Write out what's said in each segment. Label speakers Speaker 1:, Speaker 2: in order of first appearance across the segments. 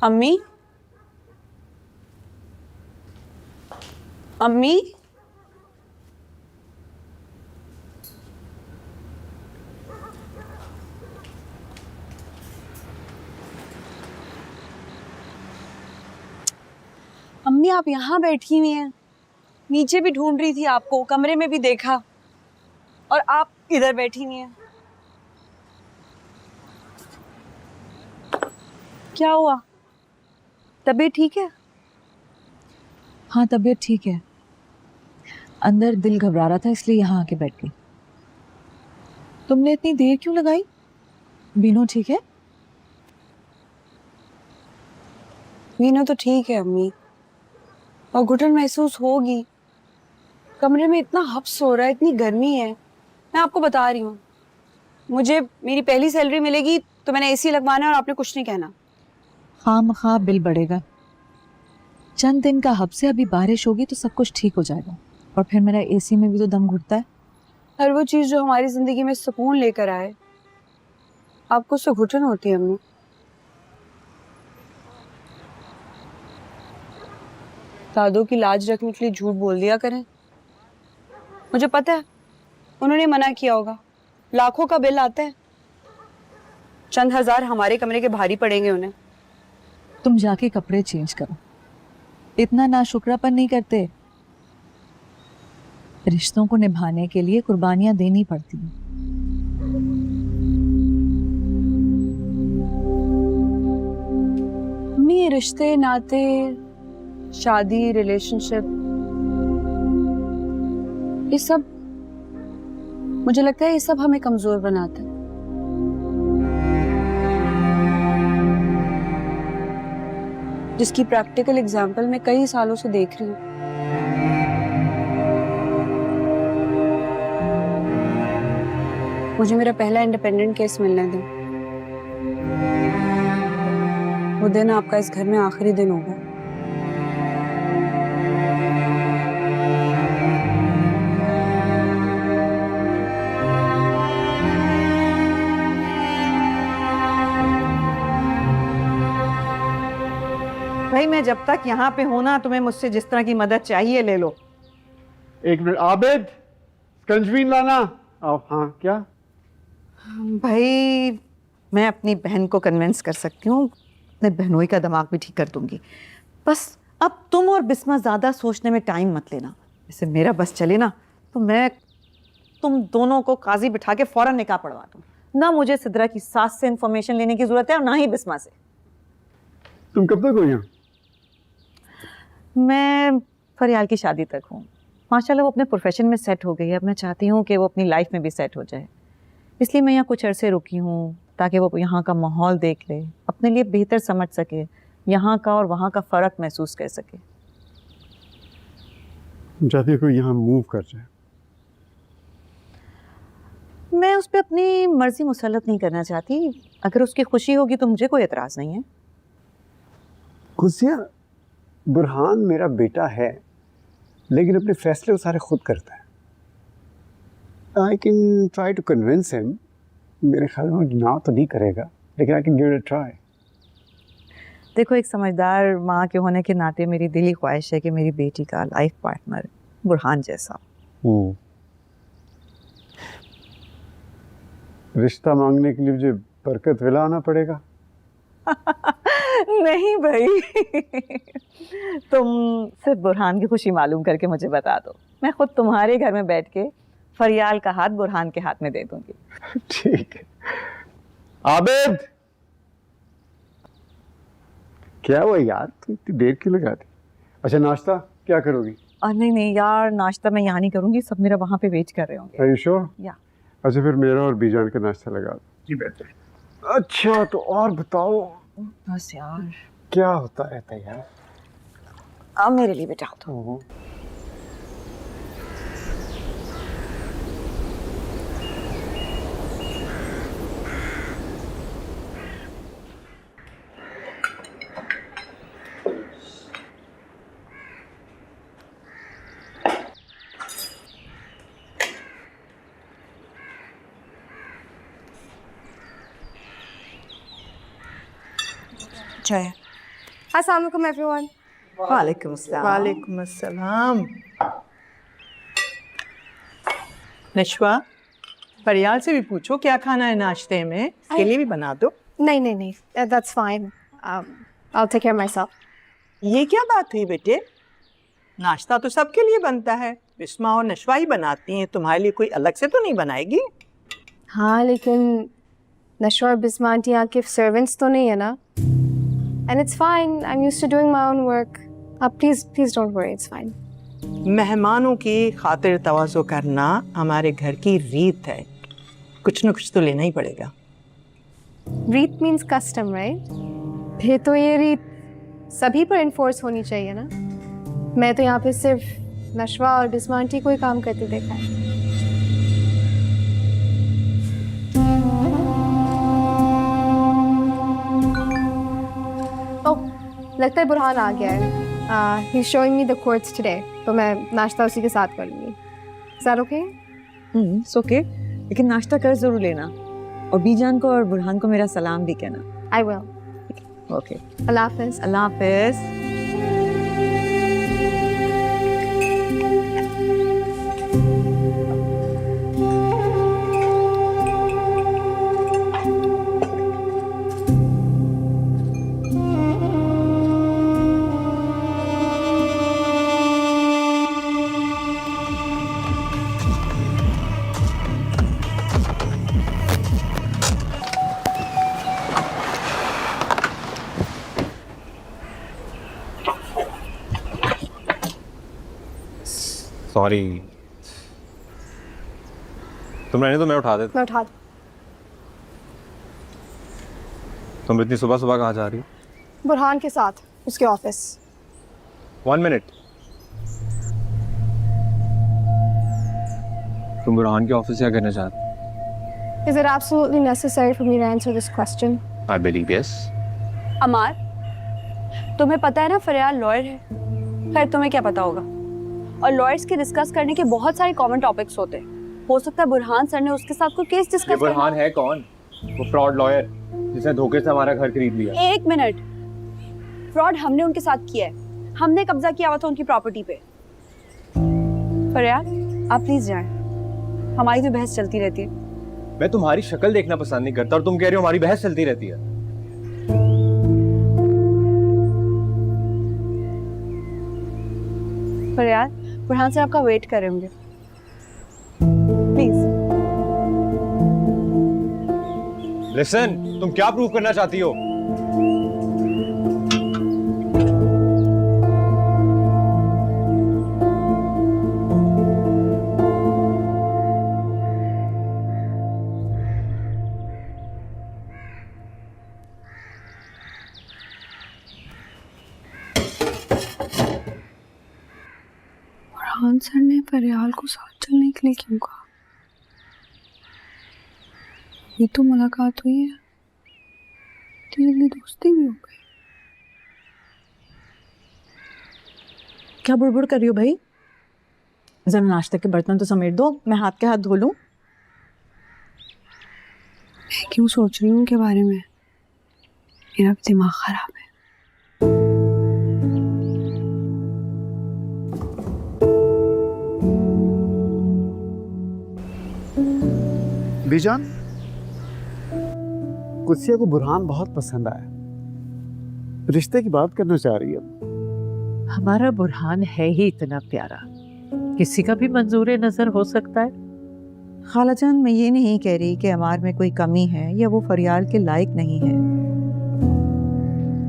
Speaker 1: अम्मी, अम्मी, अम्मी आप यहाँ बैठी हुई हैं। नीचे भी ढूंढ रही थी आपको, कमरे में भी देखा, और आप इधर बैठी हुई हैं। क्या हुआ? तबीयत ठीक है?
Speaker 2: हाँ तबीयत ठीक है, अंदर दिल घबरा रहा था इसलिए यहाँ आके बैठ गई। तुमने इतनी देर क्यों लगाई? बीनू ठीक है?
Speaker 1: वीनू तो ठीक है अम्मी, और घुटन महसूस होगी। कमरे में इतना हफ्स हो रहा है, इतनी गर्मी है। मैं आपको बता रही हूँ, मुझे मेरी पहली सैलरी मिलेगी तो मैंने एसी लगवाना है, और आपने कुछ नहीं कहना।
Speaker 2: खामखा बिल बढ़ेगा। चंद दिन का हफ्स है, अभी बारिश होगी तो सब कुछ ठीक हो जाएगा। और फिर मेरा एसी में भी तो दम घुटता है।
Speaker 1: हर वो चीज जो हमारी जिंदगी में सुकून लेकर आए, आपको उससे घुटन होती है अम्मी। दादों की लाज रखने के लिए झूठ बोल दिया करें। मुझे पता है उन्होंने मना किया होगा, लाखों का बिल आता है, चंद हजार हमारे कमरे के भारी पड़ेंगे उन्हें।
Speaker 2: तुम जाके कपड़े चेंज करो, इतना नाशुक्रापन नहीं करते। रिश्तों को निभाने के लिए कुर्बानियां देनी पड़ती हैं।
Speaker 1: अम्मी ये रिश्ते नाते, शादी, रिलेशनशिप, ये सब, मुझे लगता है ये सब हमें कमजोर बनाता है। जिसकी प्रैक्टिकल एग्जाम्पल मैं कई सालों से देख रही हूँ। मुझे मेरा पहला इंडिपेंडेंट केस मिलने दो, वो दिन आपका इस घर में आखिरी दिन होगा।
Speaker 3: भाई मैं जब तक यहाँ पे हूं ना, तुम्हें मुझसे जिस तरह की मदद चाहिए ले लो।
Speaker 4: एक मिनट आबिद, कंजवीन लाना। आओ। हाँ क्या?
Speaker 3: भाई मैं अपनी बहन को कन्विंस कर सकती हूँ, अपने बहनोई का दिमाग भी ठीक कर दूंगी। बस अब तुम और बिस्मा ज़्यादा सोचने में टाइम मत लेना। जैसे मेरा बस चले ना तो मैं तुम दोनों को काजी बिठा के फौरन निकाह पढ़वा दूँ। ना मुझे सिद्रा की सास से इंफॉर्मेशन लेने की ज़रूरत है और ना ही बिस्मा से।
Speaker 4: तुम कब तक हो यहाँ?
Speaker 3: मैं फरियाल की शादी तक हूँ। माशाल्लाह वो अपने प्रोफेशन में सेट हो गई है। अब मैं चाहती हूँ कि वो अपनी लाइफ में भी सेट हो जाए, इसलिए मैं यहाँ कुछ अरसे रुकी हूँ ताकि वो यहाँ का माहौल देख ले, अपने लिए बेहतर समझ सके, यहाँ का और वहाँ का फ़र्क महसूस कर सके।
Speaker 4: तुम चाहती हो कोई यहाँ मूव कर जाए?
Speaker 3: मैं उस पर अपनी मर्जी मुसल्लत नहीं करना चाहती। अगर उसकी खुशी होगी तो मुझे कोई एतराज़ नहीं है।
Speaker 4: गुजिया, बुरहान मेरा बेटा है, लेकिन अपने फैसले वो सारे खुद करता है। I can try to convince him. मेरे ख्याल में ना तो नहीं करेगा, लेकिन I can give it a try.
Speaker 3: देखो, एक समझदार माँ के होने के नाते मेरी दिली ख्वाहिश है कि मेरी बेटी का लाइफ पार्टनर बुरहान जैसा।
Speaker 4: रिश्ता मांगने के लिए मुझे बरकत विला आना पड़ेगा?
Speaker 3: नहीं भाई, तुम सिर्फ बुरहान की खुशी मालूम करके मुझे बता दो, मैं खुद तुम्हारे घर में बैठ के फरियाल का हाथ बुरहान के हाथ में दे दूंगी।
Speaker 4: ठीक है। आबिद, क्या हुआ यार, तुम इतनी देर क्यों लगा दी? अच्छा नाश्ता क्या करोगी?
Speaker 3: नहीं नहीं यार, नाश्ता मैं यहाँ नहीं करूंगी, सब मेरा वहाँ पे वेट कर रहे होंगे।
Speaker 4: Are you sure?
Speaker 3: या
Speaker 4: अच्छा फिर मेरा और बीजान का नाश्ता लगा दो। जी बेहतर। अच्छा तो और बताओ,
Speaker 3: बस यार,
Speaker 4: क्या होता रहता है यार?
Speaker 3: अब मेरे लिए बिठा दो।
Speaker 1: चाय।
Speaker 5: Assalamualaikum everyone.
Speaker 3: वालेकुम अस्सलाम।
Speaker 6: वालेकुम अस्सलाम। नशवा, परियाल से भी पूछो क्या खाना है नाश्ते में, इसके लिए भी बना दो।
Speaker 5: नहीं, that's fine. I'll take care of myself.
Speaker 6: ये क्या बात हुई बेटे? नाश्ता तो सबके लिए बनता है, बिस्मा और नशवा ही बनाती हैं, तुम्हारे लिए कोई अलग से तो नहीं बनाएगी?
Speaker 5: हाँ, लेकिन नशवा और बिस्मा आंटी यहाँ के servants तो नहीं है ना? And it's fine. I'm used to doing my own work. Please don't worry. It's fine.
Speaker 6: मेहमानों की खातिर तवाज़ो करना हमारे घर की रीत है, कुछ न कुछ तो लेना ही पड़ेगा।
Speaker 5: Reet means custom, right? फिर तो ये रीत सभी पर enforce होनी चाहिए ना? मैं तो यहाँ पे सिर्फ नशवा और बिस्मा आंटी को ही काम करते देखा है। लगता है बुरहान आ गया है। He's showing me the courts today. तो मैं नाश्ता उसी के साथ कर लूँगी। Is that okay?
Speaker 2: It's okay, लेकिन नाश्ता कर जरूर लेना, और बीजान को और बुरहान को मेरा सलाम भी कहना।
Speaker 5: I will.
Speaker 2: ओके,
Speaker 5: अल्लाह हाफ़िज़।
Speaker 2: अल्लाह हाफिज।
Speaker 7: सॉरी, तुम रहने तो मैं उठा देता।
Speaker 5: मैं उठा दूँ।
Speaker 7: तुम इतनी सुबह सुबह कहाँ जा रही हो?
Speaker 5: बुरहान के साथ उसके ऑफिस।
Speaker 7: 1 मिनट। तुम बुरहान के ऑफिस क्या करना चाहते?
Speaker 5: Is it absolutely necessary for me to answer this question?
Speaker 7: I believe yes.
Speaker 1: अमार, तुम्हें पता है ना फरियाल लॉयर है। खैर तुम्हें क्या पता होगा। और लॉयर्स के डिस्कस करने के बहुत सारे कॉमन टॉपिक्स होते हैं। हो सकता है बुरहान सर ने उसके साथ कोई केस डिस्कस
Speaker 7: ये बुरहान है कौन? वो फ्रॉड लॉयर जिसने धोखे से हमारा घर खरीद लिया।
Speaker 1: 1 मिनट। फ्रॉड हमने उनके साथ किया है। हमने कब्जा किया हुआ था उनकी प्रॉपर्टी पे। फरियाल, आप प्लीज जाएं। हमारी तो बहस चलती रहती है।
Speaker 7: मैं तुम्हारी शक्ल देखना पसंद नहीं करता और तुम कह रही हो हमारी बहस चलती रहती है।
Speaker 1: फरियाल, बुरहान सर आपका वेट कर रहे होंगे। प्लीज।
Speaker 7: लिसन, तुम क्या प्रूव करना चाहती हो?
Speaker 1: बुरहान सर ने फरियाल को साथ चलने के लिए क्यों कहा? ये तो मुलाकात हुई है, धीरे दोस्ती भी हो गई।
Speaker 2: क्या बुड़बुड़ कर रही हो भाई? जरा नाश्ते के बर्तन तो समेट दो, मैं हाथ के हाथ धो लूं।
Speaker 1: मैं क्यों सोच रही हूँ उनके बारे में? मेरा भी दिमाग खराब है।
Speaker 4: बीजान, कुत्सिया को बुरहान बहुत पसंद आया, रिश्ते की बात करना चाह रही है।
Speaker 8: हमारा बुरहान है ही इतना प्यारा, किसी का भी मंजूर नजर हो सकता है।
Speaker 2: खालाजान, मैं ये नहीं कह रही कि अमार में कोई कमी है या वो फरियाल के लायक नहीं है।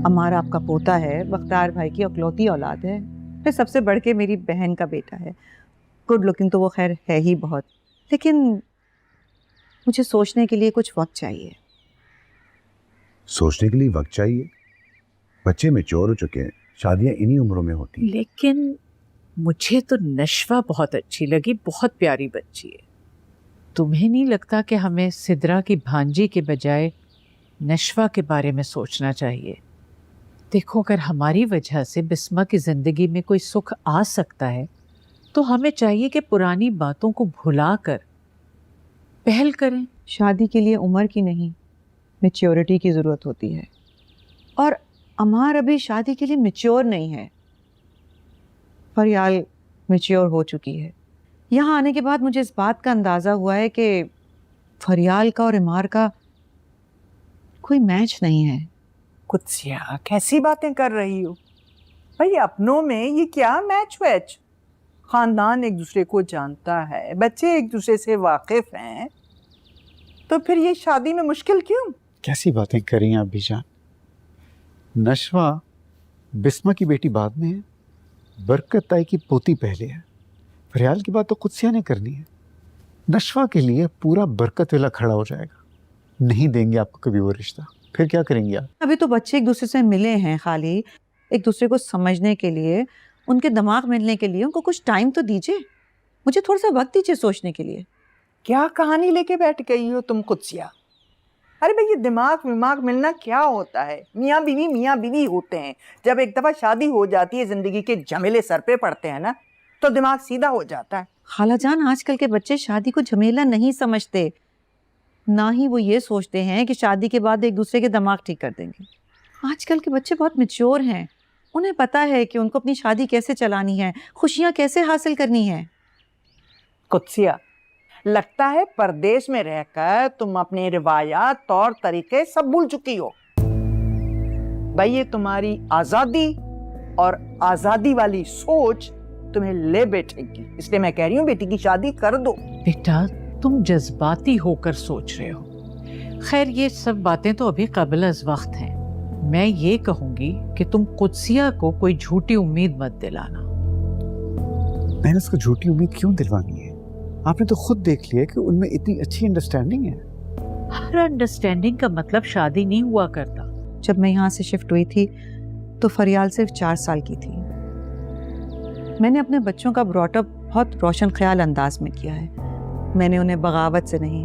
Speaker 2: अमार आपका पोता है, बख्तार भाई की अकलौती औलाद है, फिर सबसे बढ़ के मेरी बहन का बेटा है। गुड लुकिंग तो वो खैर है ही बहुत, लेकिन मुझे सोचने के लिए कुछ वक्त चाहिए।
Speaker 9: सोचने के लिए वक्त चाहिए? बच्चे मैच्योर हो चुके हैं, शादियां इन्हीं उम्रों में होती हैं।
Speaker 8: लेकिन मुझे तो नशवा बहुत अच्छी लगी, बहुत प्यारी बच्ची है। तुम्हें नहीं लगता कि हमें सिद्रा की भांजी के बजाय नशवा के बारे में सोचना चाहिए? देखो, अगर हमारी वजह से बिस्मा की ज़िंदगी में कोई सुख आ सकता है तो हमें चाहिए कि पुरानी बातों को भुलाकर पहल करें।
Speaker 2: शादी के लिए उम्र की नहीं, मैच्योरिटी की ज़रूरत होती है। और अमार अभी शादी के लिए मैच्योर नहीं है, फरियाल मैच्योर हो चुकी है। यहाँ आने के बाद मुझे इस बात का अंदाज़ा हुआ है कि फरियाल का और इमार का कोई मैच नहीं है।
Speaker 6: कुत्सिया, कैसी बातें कर रही हो भाई? अपनों में ये क्या मैच वैच? खानदान एक दूसरे को जानता है, बच्चे एक दूसरे से वाकिफ हैं, तो फिर ये शादी में मुश्किल क्यों?
Speaker 4: कैसी बातें कर रही हैं आप बीजान? नशवा बिस्मा की बेटी बाद में है, बरकत ताई की पोती पहले है। फरियाल की बात तो कुत्सिया ने करनी है। नशवा के लिए पूरा बरकत विला खड़ा हो जाएगा। नहीं देंगे आपको कभी वो रिश्ता, फिर क्या करेंगे आप?
Speaker 2: अभी तो बच्चे एक दूसरे से मिले हैं, खाली एक दूसरे को समझने के लिए, उनके दिमाग मिलने के लिए उनको कुछ टाइम तो दीजिए। मुझे थोड़ा सा वक्त दीजिए सोचने के लिए।
Speaker 6: क्या कहानी लेके बैठ गई हो तुम कुत्सिया? अरे भाई, ये दिमाग मिलना क्या होता है? मियाँ बीवी होते हैं। जब एक दफ़ा शादी हो जाती है, ज़िंदगी के झमेले सर पे पड़ते हैं ना, तो दिमाग सीधा हो जाता है।
Speaker 2: खालाजान, आजकल के बच्चे शादी को झमेला नहीं समझते, ना ही वो ये सोचते हैं कि शादी के बाद एक दूसरे के दिमाग ठीक कर देंगे। आजकल के बच्चे बहुत मैच्योर हैं, उन्हें पता है कि उनको अपनी शादी कैसे चलानी है, खुशियाँ कैसे हासिल करनी है।
Speaker 6: कुत्सिया, लगता है परदेश में रहकर तुम अपने रिवायात, तौर तरीके सब भूल चुकी हो। भाई, ये तुम्हारी आज़ादी और आज़ादी वाली सोच तुम्हें ले बैठेगी, इसलिए मैं कह रही हूँ बेटी की शादी कर दो।
Speaker 8: बेटा, तुम जज्बाती होकर सोच रहे हो। खैर, ये सब बातें तो अभी काबिल अज़ वक्त हैं। मैं ये कहूंगी कि तुम कुत्सिया को कोई झूठी उम्मीद मत दिलाना।
Speaker 4: मैंने उसको झूठी उम्मीद क्यों दिलवानी है? आपने तो खुद देख लिया कि उनमें इतनी अच्छी अंडरस्टैंडिंग है।
Speaker 8: हर अंडरस्टैंडिंग का मतलब शादी नहीं हुआ करता।
Speaker 2: जब मैं यहाँ से शिफ्ट हुई थी तो फरियाल सिर्फ 4 साल की थी। मैंने अपने बच्चों का ब्रॉटअप बहुत रोशन ख्याल अंदाज में किया है। मैंने उन्हें बगावत से नहीं,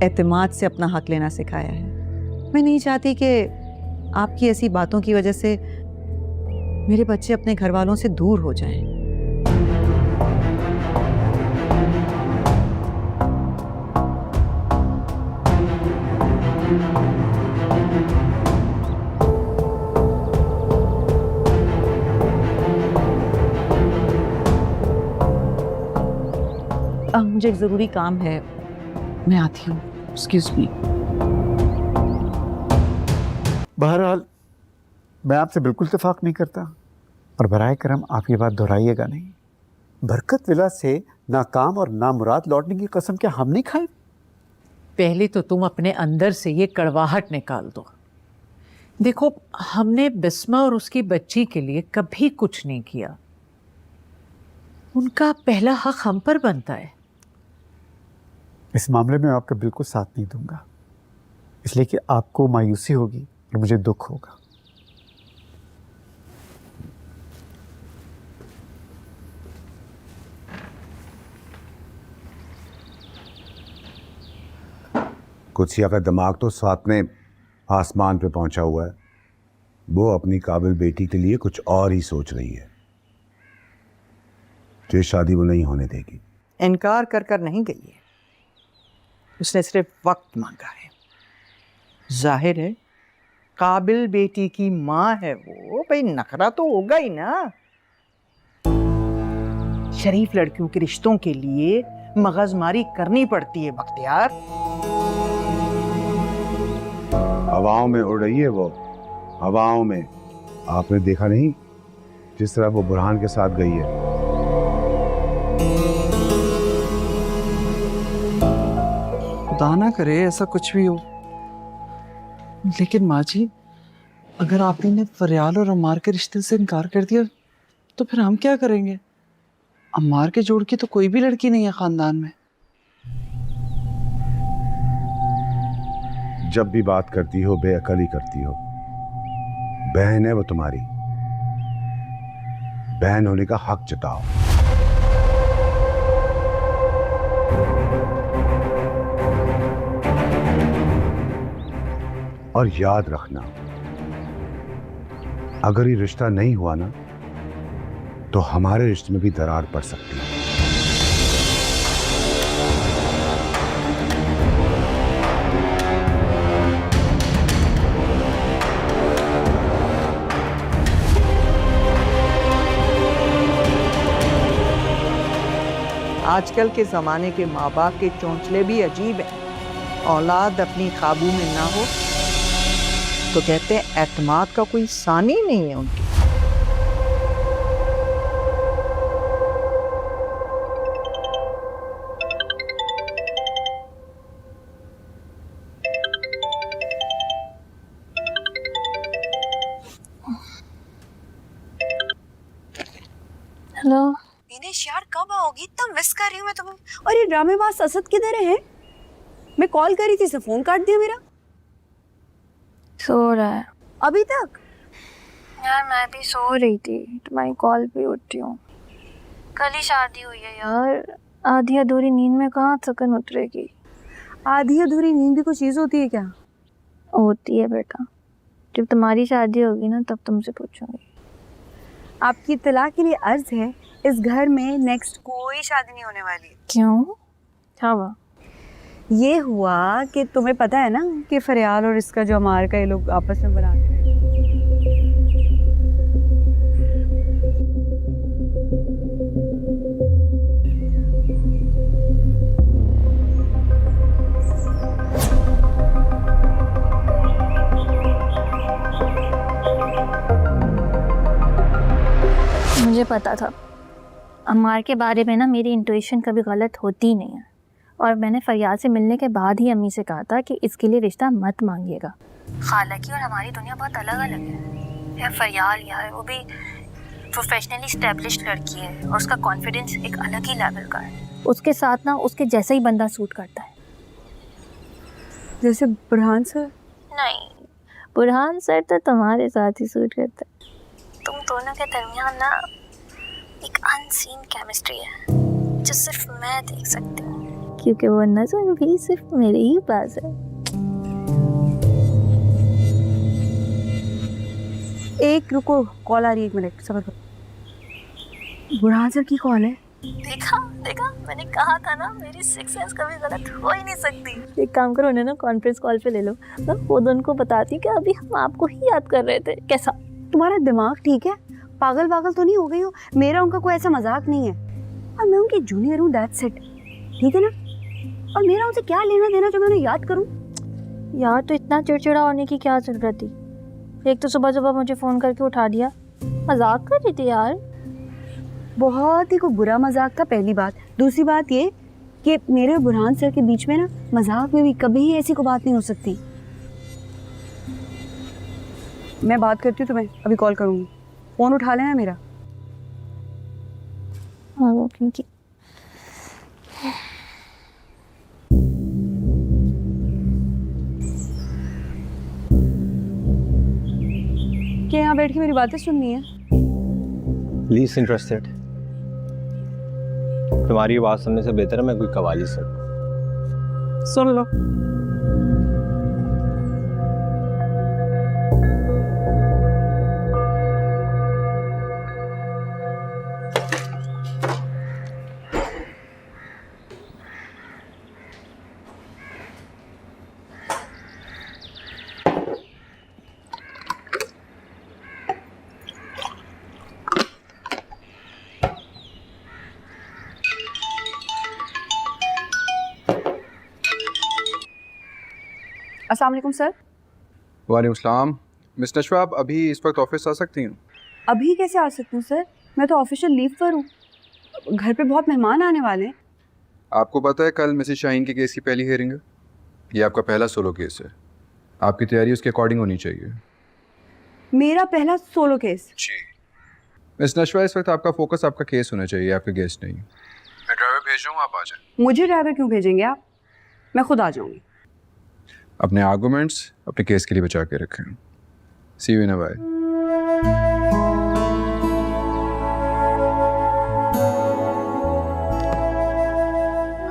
Speaker 2: एतमाद से अपना हक लेना सिखाया है। मैं नहीं चाहती कि आपकी ऐसी बातों की वजह से मेरे बच्चे अपने घर वालों से दूर हो जाएं। मुझे एक ज़रूरी काम है, मैं आती हूँ। Excuse me.
Speaker 4: बहरहाल, मैं आपसे बिल्कुल इत्तेफाक नहीं करता, और बराए करम आप ये बात दोहराइएगा नहीं। बरकत विला से नाकाम और नामुराद लौटने की कसम क्या हम नहीं खाए?
Speaker 8: पहले तो तुम अपने अंदर से ये कड़वाहट निकाल दो। देखो, हमने बिस्मा और उसकी बच्ची के लिए कभी कुछ नहीं किया। उनका पहला हक हम पर बनता है।
Speaker 4: इस मामले में मैं आपका बिल्कुल साथ नहीं दूंगा, इसलिए कि आपको मायूसी होगी और मुझे दुख होगा।
Speaker 9: कुत्सिया का दिमाग तो साथ में आसमान पे पहुंचा हुआ है। वो अपनी काबिल बेटी के लिए कुछ और ही सोच रही है। तो ये शादी वो नहीं होने देगी।
Speaker 6: इनकार कर कर नहीं गई है, उसने सिर्फ वक्त मांगा है। जाहिर है काबिल बेटी की माँ है वो, भाई नखरा तो होगा ही ना। शरीफ लड़कियों के रिश्तों के लिए मगजमारी करनी पड़ती है बख्तियार।
Speaker 9: हवाओं में उड़ रही है वो, हवाओं में। आपने देखा नहीं जिस तरह वो बुरहान के साथ गई है।
Speaker 10: खुदा ना करे ऐसा कुछ भी हो, लेकिन माँ जी, अगर आपने ने फरियाल और अम्मार के रिश्ते से इनकार कर दिया तो फिर हम क्या करेंगे? अम्मार के जोड़ की तो कोई भी लड़की नहीं है खानदान में।
Speaker 9: जब भी बात करती हो बेअकली करती हो। बहन है वो तुम्हारी, बहन होने का हक जताओ। और याद रखना, अगर ये रिश्ता नहीं हुआ ना, तो हमारे रिश्ते में भी दरार पड़ सकती है।
Speaker 6: आजकल के ज़माने के माँ बाप के चौंचले भी अजीब हैं। औलाद अपनी काबू में ना हो तो कहते हैं एतमाद का कोई सानी नहीं है उनकी।
Speaker 5: हेलो
Speaker 1: दिनेश यार, कब आओगी? इतना मिस कर रही हूँ मैं तुम्हें। और ये ड्रामेबाज असद किधर है? मैं कॉल करी थी, इसने फोन काट दिया मेरा।
Speaker 5: सो रहा है
Speaker 1: अभी तक?
Speaker 5: यार मैं भी सो रही थी, तुम्हारी कॉल पे उठी हूँ। कल ही शादी हुई है यार, आधी अधूरी नींद में कहाँ थकन उतरेगी।
Speaker 1: आधी अधूरी नींद भी कोई चीज होती है क्या?
Speaker 5: होती है बेटा, जब तुम्हारी शादी होगी ना तब तुमसे पूछूंगी।
Speaker 1: आपकी इत्तला के लिए अर्ज है, इस घर में नेक्स्ट कोई शादी नहीं होने वाली।
Speaker 5: क्यों? क्या हुआ?
Speaker 1: ये हुआ कि तुम्हें पता है ना कि फरियाल और इसका जो अमार का ये लोग आपस में बनाते हैं।
Speaker 5: मुझे पता था अम्मार के बारे में ना, मेरी इंट्यूशन कभी गलत होती ही नहीं है। और मैंने फरियाल से मिलने के बाद ही अम्मी से कहा था कि इसके लिए रिश्ता मत मांगिएगा। खाला की और हमारी दुनिया बहुत अलग अलग है। यार फरियाल यार वो भी प्रोफेशनली स्टैब्लिश्ड लड़की है और उसका कॉन्फिडेंस एक अलग ही लेवल का है। उसके साथ ना उसके जैसा ही बंदा सूट करता है।
Speaker 1: जैसे बुरहान सर?
Speaker 5: नहीं, बुरहान सर तो तुम्हारे साथ ही सूट करता है। तुम दोनों के दरमियान ना एक अनसीन केमिस्ट्री है जो सिर्फ मैं देख सकती हूँ, क्योंकि वो नजर भी सिर्फ मेरे ही पास है।
Speaker 1: एक रुको, कॉल आ रही है, 1 मिनट सब्र करो। बुरहान सर की कॉल है।
Speaker 5: देखा देखा, मैंने कहा था ना मेरी सिक्स सेंस कभी गलत हो ही नहीं सकती। एक काम करो ना, कॉन्फ्रेंस कॉल पे ले लो ना, वो उनको बताती कि अभी हम आपको ही याद कर रहे थे। कैसा?
Speaker 1: तुम्हारा दिमाग ठीक है? पागल पागल तो नहीं हो गई हो? मेरा उनका कोई ऐसा मजाक नहीं है, और मैं उनकी जूनियर हूँ, दैट्स इट, ठीक है ना? और मेरा उनसे क्या लेना देना जो मैं उन्हें याद करूँ?
Speaker 5: यार तो इतना चिड़चिड़ा होने की क्या जरूरत थी? एक तो सुबह सुबह मुझे फ़ोन करके उठा दिया, मजाक कर रही थी यार।
Speaker 1: बहुत ही कोई बुरा मजाक था, पहली बात। दूसरी बात ये कि मेरे और बुरहान सर के बीच में ना मजाक में भी कभी ऐसी कोई बात नहीं हो सकती। मैं बात करती हूँ, तुम्हें अभी कॉल करूँगी, फ़ोन उठा लेना मेरा।
Speaker 5: हाँ वो क्योंकि
Speaker 1: क्या यहाँ बैठ के मेरी बातें सुननी है?
Speaker 7: Least interested. तुम्हारी आवाज़ सुनने से बेहतर है मैं कोई कवाली सुन लो।
Speaker 1: अस्सलाम वालेकुम सर।
Speaker 11: वालेकुम सलाम। मिस नशवा, आप अभी इस वक्त ऑफिस आ सकती हैं?
Speaker 1: अभी कैसे आ सकती हूँ सर? मैं तो ऑफिशियल लीव पर हूँ, घर पे बहुत मेहमान आने वाले हैं।
Speaker 11: आपको पता है कल मिसेस शाहीन के केस की पहली हियरिंग है। ये आपका पहला सोलो केस है, आपकी तैयारी उसके अकॉर्डिंग होनी चाहिए।
Speaker 1: मेरा पहला सोलो केस?
Speaker 11: जी मिस नशवा, इस वक्त आपका फोकस आपका केस होना चाहिए, आपके गेस्ट नहीं। मैं ड्राइवर भेज रहा हूँ, आप आ जाएं।
Speaker 1: मुझे ड्राइवर क्यों भेजेंगे आप? मैं खुद आ जाऊँगी।
Speaker 11: अपने आर्गूमेंट्स अपने केस के लिए बचा के रखें। सी यू इन अ व्हाइल।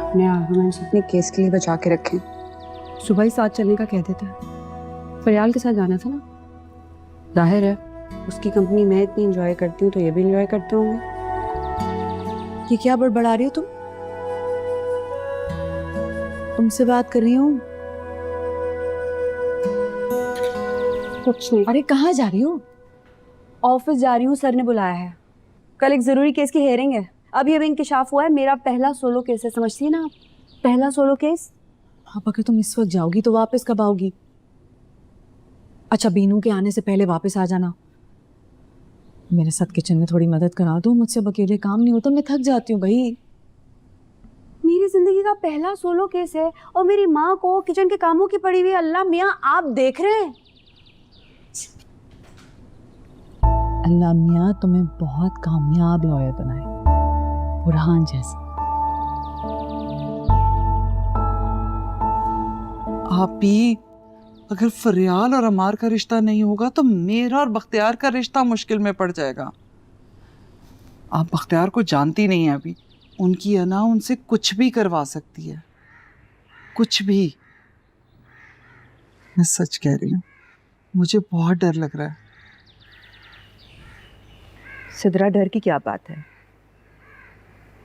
Speaker 1: अपने आर्गुमेंट्स अपने केस के लिए बचा के रखें। सुबह ही साथ चलने का कह देता है। फरियाल के साथ जाना था ना, जाहिर है उसकी कंपनी मैं इतनी एंजॉय करती हूँ तो ये भी एंजॉय करते होंगे। ये क्या बड़बड़ा रही हो तुम? तुमसे बात कर रही हूँ। कुछ नहीं। अरे कहाँ जा रही हो? ऑफिस जा रही हूँ, सर ने बुलाया है। कल एक जरूरी केस की हियरिंग है, अभी अभी इंकशाफ हुआ है, मेरा पहला सोलो केस है, समझती है ना आप? पहला सोलो केस।
Speaker 12: आप अगर तुम इस वक्त जाओगी तो वापस कब आओगी? अच्छा, बीनू के आने से पहले वापस आ जाना। मेरे साथ किचन में थोड़ी मदद करा दो, मुझसे अब अकेले काम नहीं होता, मैं थक जाती हूँ भाई।
Speaker 1: मेरी जिंदगी का पहला सोलो केस है और मेरी माँ को किचन के कामों की पड़ी हुई है। अल्लाह मियाँ, आप देख रहे हैं?
Speaker 12: अल्लाह मियाँ तुम्हें बहुत कामयाब लॉयर बनाए, बुरहान जैसा।
Speaker 10: आप ही, अगर फरियाल और अमार का रिश्ता नहीं होगा तो मेरा और बख्तियार का रिश्ता मुश्किल में पड़ जाएगा। आप बख्तियार को जानती नहीं है अभी, उनकी अना उनसे कुछ भी करवा सकती है, कुछ भी। मैं सच कह रही हूँ, मुझे बहुत डर लग रहा है।
Speaker 2: सिदरा, डर की क्या बात है?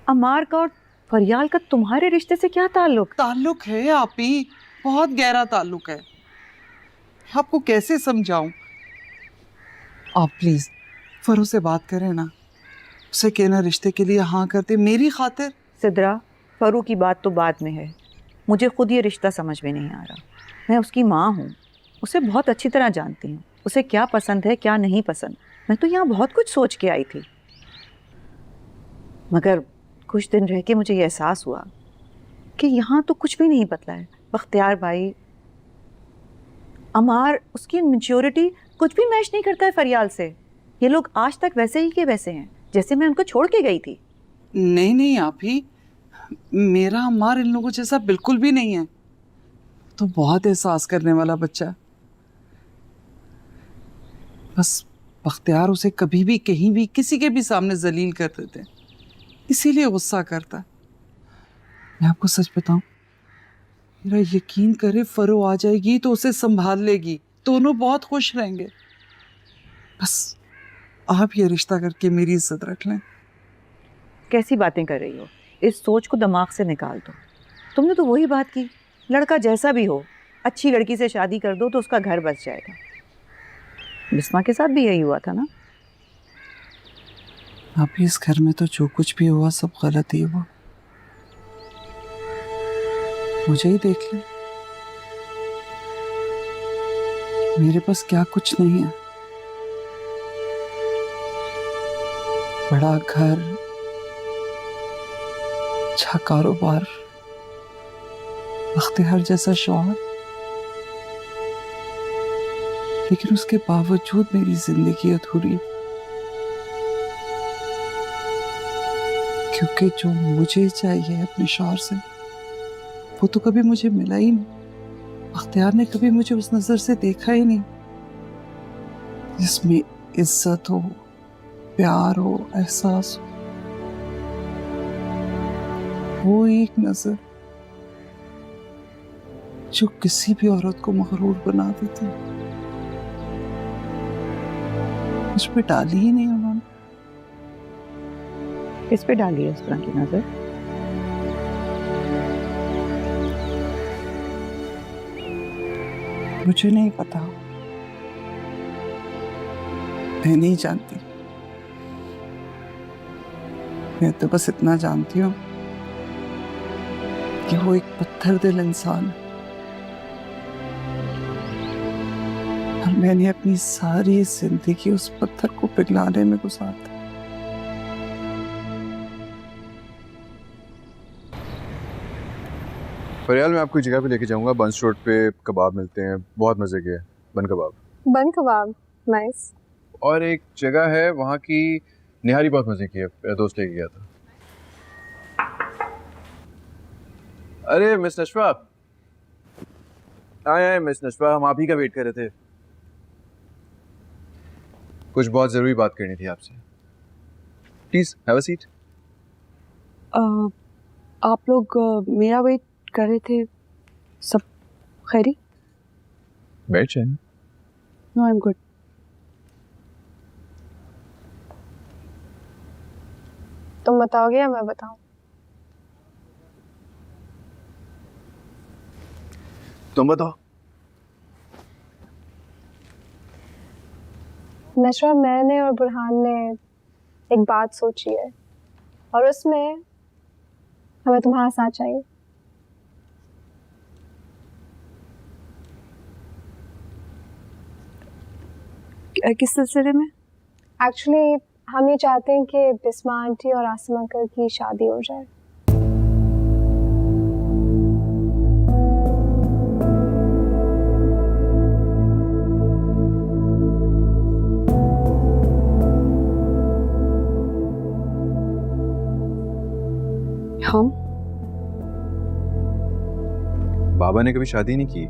Speaker 2: अमार का और फरियाल का तुम्हारे रिश्ते से क्या ताल्लुक?
Speaker 10: ताल्लुक है आप ही, बहुत गहरा ताल्लुक है। आपको कैसे समझाऊं? आप प्लीज फरो से बात करें ना, उसे कहना रिश्ते के लिए हाँ करते मेरी खातिर।
Speaker 2: सिदरा, फरू की बात तो बाद में है, मुझे खुद ये रिश्ता समझ में नहीं आ रहा। मैं उसकी माँ हूँ, उसे बहुत अच्छी तरह जानती हूँ, उसे क्या पसंद है क्या नहीं पसंद। मैं तो यहाँ बहुत कुछ सोच के आई थी, मगर कुछ दिन रह के मुझे ये एहसास हुआ कि यहाँ तो कुछ भी नहीं बदला है। बख्तियार भाई, अमार, उसकी मैच्योरिटी कुछ भी मैच नहीं करता है फरियाल से। ये लोग आज तक वैसे ही के वैसे हैं जैसे मैं उनको छोड़ के गई थी।
Speaker 10: नहीं नहीं आप ही, मेरा अमार इन लोगों जैसा बिल्कुल भी नहीं है, तो बहुत एहसास करने वाला बच्चा है। बस बख्तियार उसे कभी भी कहीं भी किसी के भी सामने जलील कर देते हैं, इसीलिए गुस्सा करता है। मैं आपको सच बताऊं, मेरा यकीन करे फरो आ जाएगी तो उसे संभाल लेगी, दोनों बहुत खुश रहेंगे। बस आप ये रिश्ता करके मेरी इज्जत रख लें।
Speaker 2: कैसी बातें कर रही हो? इस सोच को दिमाग से निकाल दो। तुमने तो वही बात की, लड़का जैसा भी हो अच्छी लड़की से शादी कर दो तो उसका घर बस जाएगा। बिस्मा के साथ भी यही हुआ था ना?
Speaker 10: आप इस घर में तो जो कुछ भी हुआ सब गलत ही हुआ। मुझे ही देख लें, मेरे पास क्या कुछ नहीं है। बड़ा घर, अच्छा कारोबार, बख्तियार जैसा शौहर, लेकिन उसके बावजूद मेरी जिंदगी अधूरी है, क्योंकि जो मुझे चाहिए अपने शौहर से वो तो कभी मुझे मिला ही नहीं। बख्तियार ने कभी मुझे उस नजर से देखा ही नहीं जिसमें इज्जत हो, प्यार हो, एहसास हो। वो एक नजर जो किसी भी औरत को मगरूर बना देती है, मुझ पे डाली ही नहीं उन्होंने।
Speaker 2: किस पे डाली है इस तरह की नजर?
Speaker 10: मुझे नहीं पता, मैं नहीं जानती। मैं तो बस इतना जानती हूँ कि वो एक पत्थर दिल इंसान है और मैंने अपनी सारी जिंदगी उस पत्थर को पिघलाने में गुजार दी।
Speaker 11: फरियाल, मैं आपको एक जगह पे लेके जाऊंगा, बंस रोड पे कबाब मिलते हैं, बहुत मजे के, बन कबाब।
Speaker 5: बन कबाब, नाइस।
Speaker 11: और एक जगह है वहाँ की निहारी बहुत मजे की है, मेरा दोस्त लेके गया था। अरे मिस नशवा, आए मिस नशवा, हम आप ही का वेट कर रहे थे। कुछ बहुत जरूरी बात करनी थी आपसे। Please have a seat.
Speaker 1: आप लोग मेरा वेट कर रहे थे, सब खैरी?
Speaker 11: बैठ जाए।
Speaker 1: No, I am good.
Speaker 5: तुम बताओगे या मैं बताऊं?
Speaker 11: तुम बताओ।
Speaker 5: नशवा, मैंने और बुरहान ने एक बात सोची है। और उसमें हमें तुम्हारा साथ चाहिए।
Speaker 1: किस सिलसिले में?
Speaker 5: एक्चुअली हम ये चाहते हैं कि बिस्मा आंटी और आसिम अंकल की शादी हो जाए।
Speaker 1: हम
Speaker 11: बाबा ने कभी शादी नहीं की।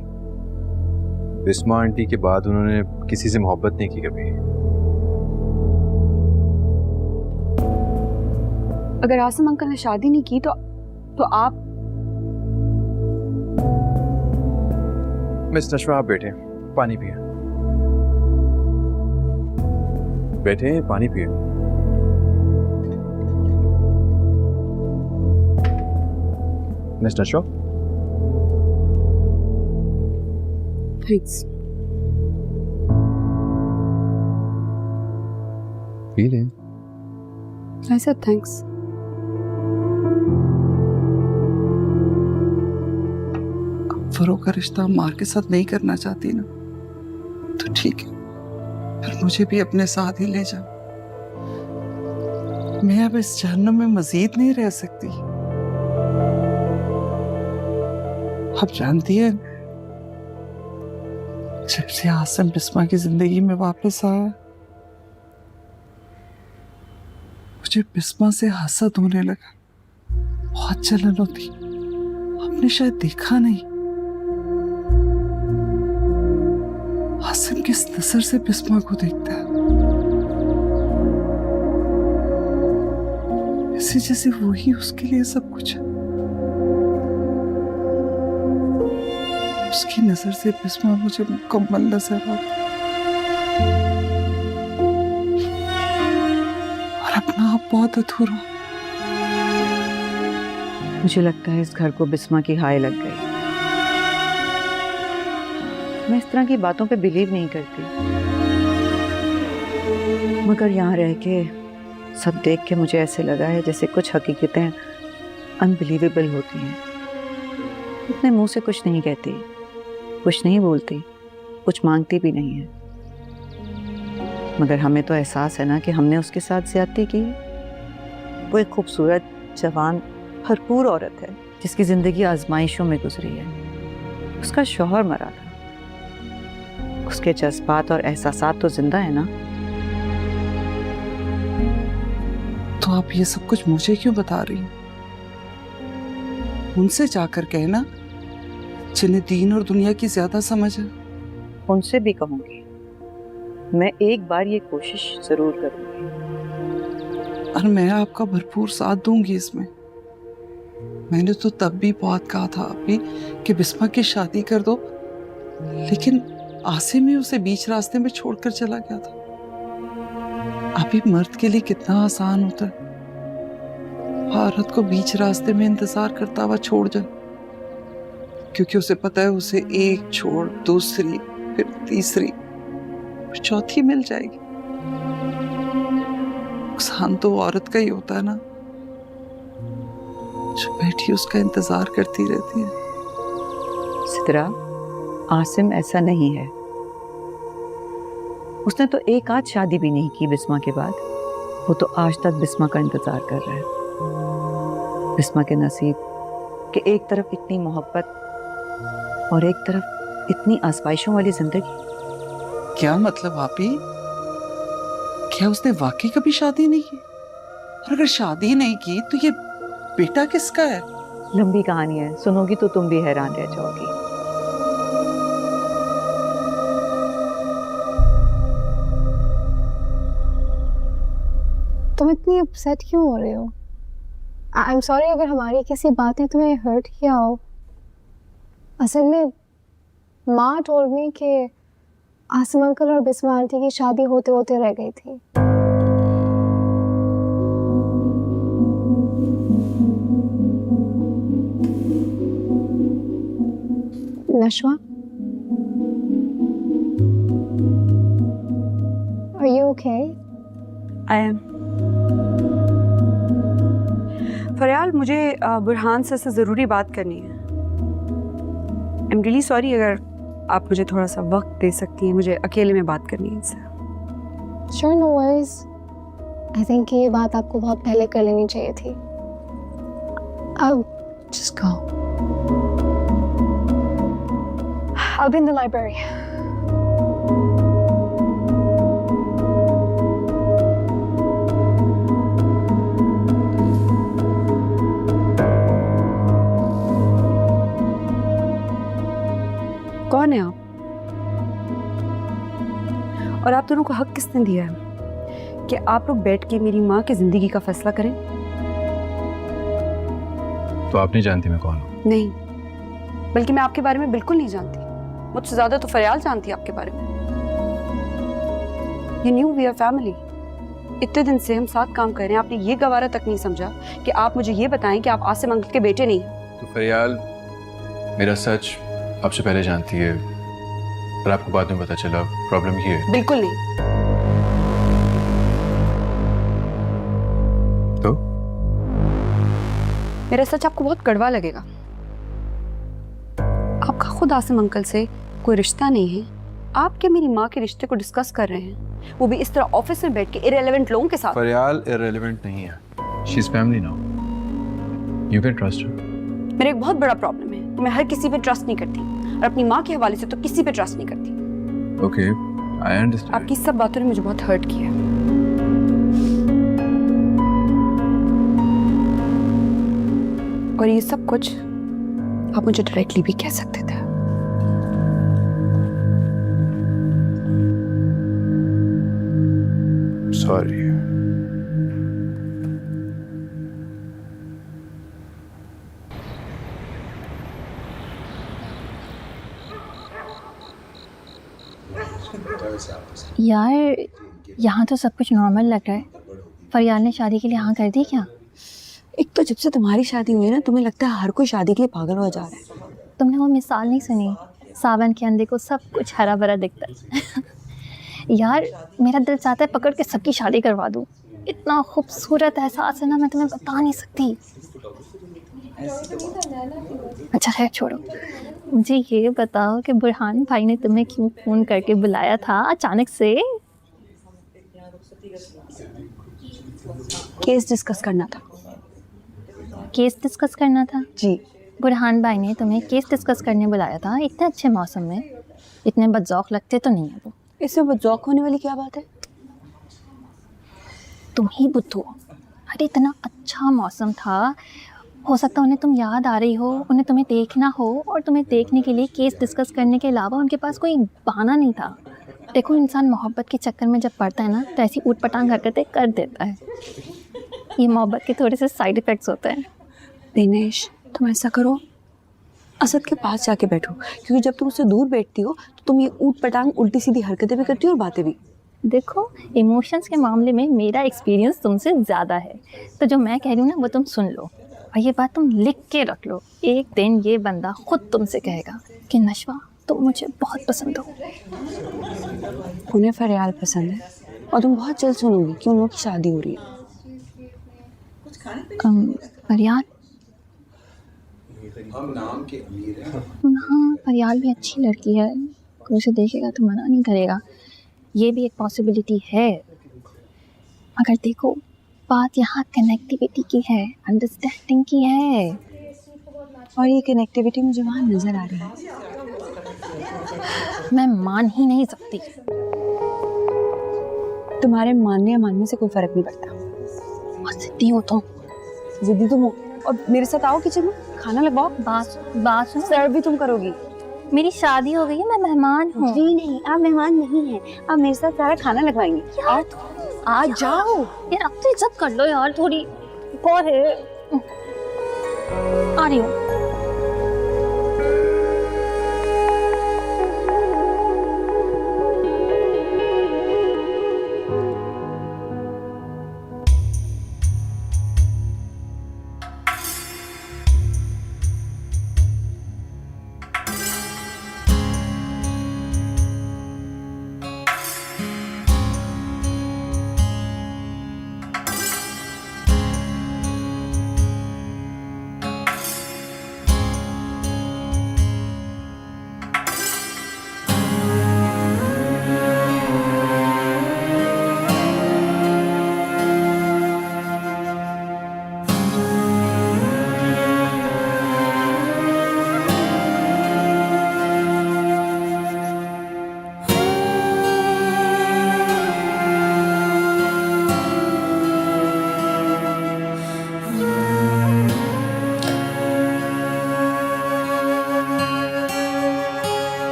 Speaker 11: बिस्मा आंटी के बाद उन्होंने किसी से मोहब्बत नहीं की कभी।
Speaker 1: अगर आसिम अंकल ने शादी नहीं की तो आप?
Speaker 11: मिस नशवा, आप बैठे, पानी पिए। बैठे, पानी पिए। Miss Nashwa,
Speaker 1: thanks.
Speaker 11: पी लें।
Speaker 1: I said thanks.
Speaker 10: फरो का रिश्ता मार के साथ नहीं करना चाहती ना, तो ठीक है, फिर मुझे भी अपने साथ ही ले जा। मैं अब इस जहन्नुम में मजीद नहीं रह सकती। आप जानती है, जब से आसिम बिस्मा की जिंदगी में वापस आया, मुझे बिस्मा से हसद होने लगा। बहुत जलन होती। आपने शायद देखा नहीं, आसिम किस नजर से बिस्मा को देखता है, ऐसे जैसे वही उसके लिए सब कुछ है। उसकी नजर से बिस्मा मुझे मुकम्मल नजर आता और अपना आप बहुत अधूरा।
Speaker 2: मुझे लगता है इस घर को बिस्मा की हाय लग गई। मैं इस तरह की बातों पे बिलीव नहीं करती, मगर यहाँ रह के सब देख के मुझे ऐसे लगा है जैसे कुछ हकीकतें अनबिलीवेबल होती हैं। अपने मुंह से कुछ नहीं कहती, कुछ नहीं बोलती, कुछ मांगती भी नहीं है, मगर हमें तो एहसास है ना कि हमने उसके साथ ज्यादती की। वो एक खूबसूरत, जवान, भरपूर औरत है जिसकी जिंदगी आजमाइशों में गुजरी है। उसका शौहर मरा था, उसके जज्बात और एहसासात तो जिंदा है ना।
Speaker 10: तो आप ये सब कुछ मुझे क्यों बता रही हैं? उनसे जाकर कहना जिन्हें दीन और दुनिया की ज्यादा समझ है।
Speaker 2: उनसे भी कहूंगी, मैं एक बार ये कोशिश जरूर करूंगी
Speaker 10: और मैं आपका भरपूर साथ दूंगी इसमें। मैंने तो तब भी बहुत कहा था अभी कि बिस्मा की शादी कर दो, लेकिन आसिम ही उसे बीच रास्ते में छोड़कर चला गया था। अभी मर्द के लिए कितना आसान होता है औरत को बीच रास्ते में इंतजार करता हुआ छोड़ जाए, क्योंकि उसे पता है उसे एक छोड़ दूसरी, फिर तीसरी, फिर चौथी मिल जाएगी। नुकसान तो औरत का ही होता है ना, जो बैठी उसका इंतजार करती रहती है।
Speaker 2: सिद्रा, आसिम ऐसा नहीं है। उसने तो एक आध शादी भी नहीं की बिस्मा के बाद। वो तो आज तक बिस्मा का इंतजार कर रहा है। बिस्मा के नसीब कि एक तरफ इतनी मोहब्बत और एक तरफ इतनी आजमाइशों वाली जिंदगी।
Speaker 10: क्या मतलब आपी? क्या उसने वाकई कभी शादी नहीं की? और अगर शादी नहीं की तो ये बेटा किसका है?
Speaker 2: लंबी कहानी है, सुनोगी तो तुम भी हैरान रह जाओगी।
Speaker 5: तुम इतनी अपसेट क्यों हो रहे हो? आई एम सॉरी अगर हमारी किसी बात ने तुम्हें हर्ट किया हो। असल में माँ टोल्ड मी कि आसिम अंकल और बिस्मा आंटी की शादी होते होते रह गई थी। नशवा, Are you okay?
Speaker 1: I am. फरियाल, मुझे बुरहान सर से ज़रूरी बात करनी है। आई एम रियली सॉरी, अगर आप मुझे थोड़ा सा वक्त दे सकती हैं, मुझे अकेले में बात करनी है इनसे।
Speaker 5: Sure, no worries. I think ये बात आपको बहुत पहले कर लेनी चाहिए थी. Oh, just go. I'll be in the library.
Speaker 1: कौन है आप? और आप दोनों को हक किसने दिया है कि आप लोग बैठ के मेरी माँ की जिंदगी का फैसला करें?
Speaker 11: तो आप नहीं जानती मैं कौन हूँ?
Speaker 1: नहीं, बल्कि मैं आपके बारे में बिल्कुल नहीं जानती। मुझसे ज्यादा तो फरियाल जानती है आपके बारे में। You knew we are family. इतने दिन से हम साथ काम कर रहे हैं, आपने ये गवारा तक नहीं समझा कि आप मुझे ये बताएं कि आप आसिम अंकल के बेटे नहीं हैं।
Speaker 11: तो फरियाल मेरा सच आपसे पहले जानती है, पर आपको बाद में पता चला प्रॉब्लम ये है।
Speaker 1: बिल्कुल नहीं।
Speaker 11: तो
Speaker 1: मेरा सच आपको बहुत कड़वा लगेगा। आपका खुद आसिम अंकल से कोई रिश्ता नहीं है। आप क्या मेरी माँ के रिश्ते को डिस्कस कर रहे हैं, वो भी इस तरह ऑफिस में बैठ के इररिलेवेंट लोगों के साथ?
Speaker 11: फरियाल इररिलेवेंट नहीं है, she is family now, you can trust her.
Speaker 1: मेरा एक बहुत बड़ा प्रॉब्लम है कि मैं हर किसी पे ट्रस्ट नहीं करती, और अपनी माँ के हवाले से तो किसी पे ट्रस्ट नहीं करती।
Speaker 11: Okay, I understand.
Speaker 1: आपकी सब बातों ने मुझे बहुत हर्ट किया। और ये सब कुछ आप मुझे डायरेक्टली भी कह सकते थे।
Speaker 11: सॉरी।
Speaker 13: यार यहाँ तो सब कुछ नॉर्मल लग रहा है। फरियाल ने शादी के लिए हाँ कर दी क्या?
Speaker 1: एक तो जब से तुम्हारी शादी हुई है ना, तुम्हें लगता है हर कोई शादी के लिए पागल हो जा रहा है।
Speaker 13: तुमने वो मिसाल नहीं सुनी, सावन के अंधे को सब कुछ हरा भरा दिखता है। यार मेरा दिल चाहता है पकड़ के सबकी शादी करवा दूँ। इतना खूबसूरत एहसास है ना, मैं तुम्हें बता नहीं सकती। अच्छा खैर छोड़ो, मुझे ये बताओ कि बुरहान भाई ने तुम्हें क्यों फ़ोन करके बुलाया था अचानक से?
Speaker 1: केस डिस्कस करना था।
Speaker 13: केस डिस्कस करना था?
Speaker 1: जी।
Speaker 13: बुरहान भाई ने तुम्हें केस डिस्कस करने बुलाया था इतने अच्छे मौसम में? इतने बदजौक लगते तो नहीं है वो।
Speaker 1: इसमें बदजौक होने वाली क्या बात है?
Speaker 13: तुम ही बुद्धू हो। अरे इतना अच्छा मौसम था, हो सकता है उन्हें तुम याद आ रही हो, उन्हें तुम्हें देखना हो, और तुम्हें देखने के लिए केस डिस्कस करने के अलावा उनके पास कोई बहाना नहीं था। देखो इंसान मोहब्बत के चक्कर में जब पड़ता है ना, तो ऐसी ऊट पटांग हरकतें कर देता है। ये मोहब्बत के थोड़े से साइड इफ़ेक्ट्स होते हैं।
Speaker 1: दिनेश, तुम ऐसा करो, असद के पास जाके बैठो, क्योंकि जब तुम उससे दूर बैठती हो तो तुम ये ऊट पटांग उल्टी सीधी हरकतें भी करती हो और बातें भी।
Speaker 13: देखो इमोशंस के मामले में मेरा एक्सपीरियंस तुमसे ज़्यादा है, तो जो मैं कह रही हूँ ना वो तुम सुन लो, और ये बात तुम लिख के रख लो। एक दिन ये बंदा खुद तुमसे कहेगा कि नशवा तुम मुझे बहुत पसंद हो।
Speaker 1: उन्हें फरियाल पसंद है, और तुम बहुत जल्द सुनोगी कि उन लोगों की शादी हो रही है।
Speaker 13: फरियाल?
Speaker 9: हम नाम के अमीर हैं।
Speaker 13: हाँ फरियाल भी अच्छी लड़की है, कोई उसे देखेगा तो मना नहीं करेगा। ये भी एक पॉसिबिलिटी है। मगर देखो बात यहाँ कनेक्टिविटी की है, अंडरस्टैंडिंग की है,
Speaker 1: और ये कनेक्टिविटी मुझे वहाँ नजर आ रही है।
Speaker 13: मैं मान ही नहीं सकती।
Speaker 1: तुम्हारे मानने या मानने से कोई फर्क नहीं पड़ता।
Speaker 13: बहुत जिद्दी हो तुम।
Speaker 1: जिद्दी तुम हो, और मेरे साथ आओ किचन में, खाना लगवाओ।
Speaker 13: बात सुनो,
Speaker 1: सर्व भी तुम करोगी।
Speaker 13: मेरी शादी हो गई है, मैं मेहमान हूँ।
Speaker 1: जी नहीं, आप मेहमान नहीं हैं, आप मेरे साथ सारा खाना लगवाएंगे।
Speaker 13: यार
Speaker 1: आ जाओ
Speaker 13: यार, अब तो इज्जत कर लो यार थोड़ी। कौन है? आ रही हूँ।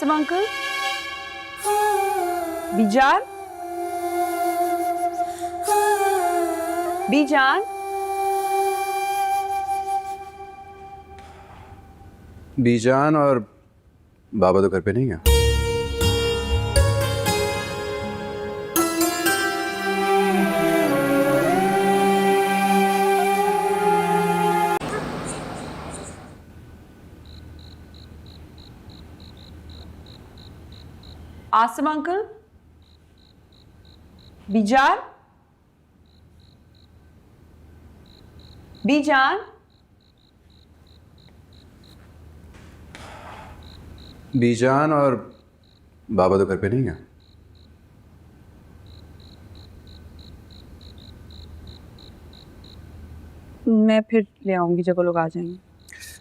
Speaker 1: आसिम अंकल, बीजान, बीजान,
Speaker 11: बीजान और बाबा तो घर पे नहीं है।
Speaker 1: आसिम अंकल, बीजान, बीजान,
Speaker 11: बीजान और बाबा तो घर पे नहीं है।
Speaker 1: मैं फिर ले आऊंगी जब वो लोग आ जाएंगे।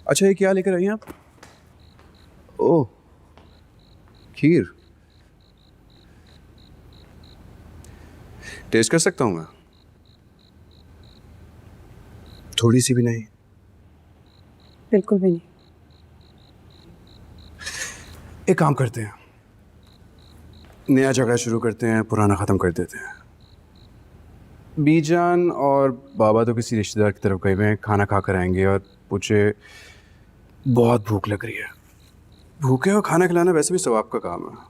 Speaker 11: अच्छा, ये क्या लेकर आई हैं आप? ओह, खीर। टेस्ट कर सकता हूँ मैं? थोड़ी सी भी नहीं?
Speaker 1: बिल्कुल भी नहीं।
Speaker 11: एक काम करते हैं, नया झगड़ा शुरू करते हैं, पुराना ख़त्म कर देते हैं। बीजान और बाबा तो किसी रिश्तेदार की तरफ गए हुए हैं, खाना खा कर आएंगे और मुझे बहुत भूख लग रही है। भूखे और खाना खिलाना वैसे भी सवाब का काम है।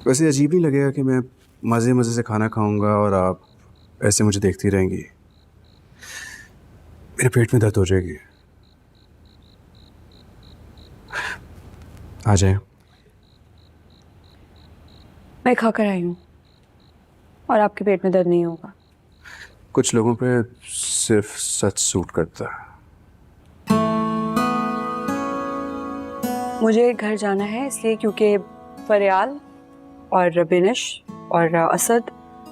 Speaker 11: वैसे अजीब नहीं लगेगा कि मैं मज़े मज़े से खाना खाऊंगा और आप ऐसे मुझे देखती रहेंगी? मेरे पेट में दर्द हो जाएगी। आ जाए।
Speaker 1: मैं खा कर आई हूँ और आपके पेट में दर्द नहीं होगा।
Speaker 11: कुछ लोगों पे सिर्फ सच सूट करता है।
Speaker 1: मुझे घर जाना है इसलिए क्योंकि फरियाल और बिनिश और असद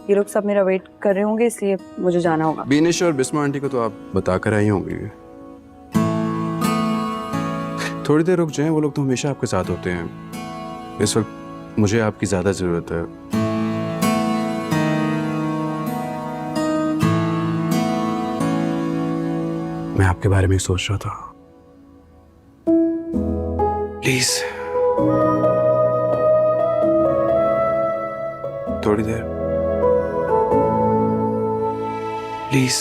Speaker 1: ये लोग सब मेरा वेट कर रहे होंगे, इसलिए मुझे जाना होगा।
Speaker 11: बीनिश और बिस्मा आंटी को तो आप बता कर आई होंगी। थोड़ी देर रुक जाएं, वो लोग तो हमेशा आपके साथ होते हैं। इस वक्त मुझे आपकी ज़्यादा ज़रूरत है। मैं आपके बारे में सोच रहा था। प्लीज थोड़ी देर, प्लीज।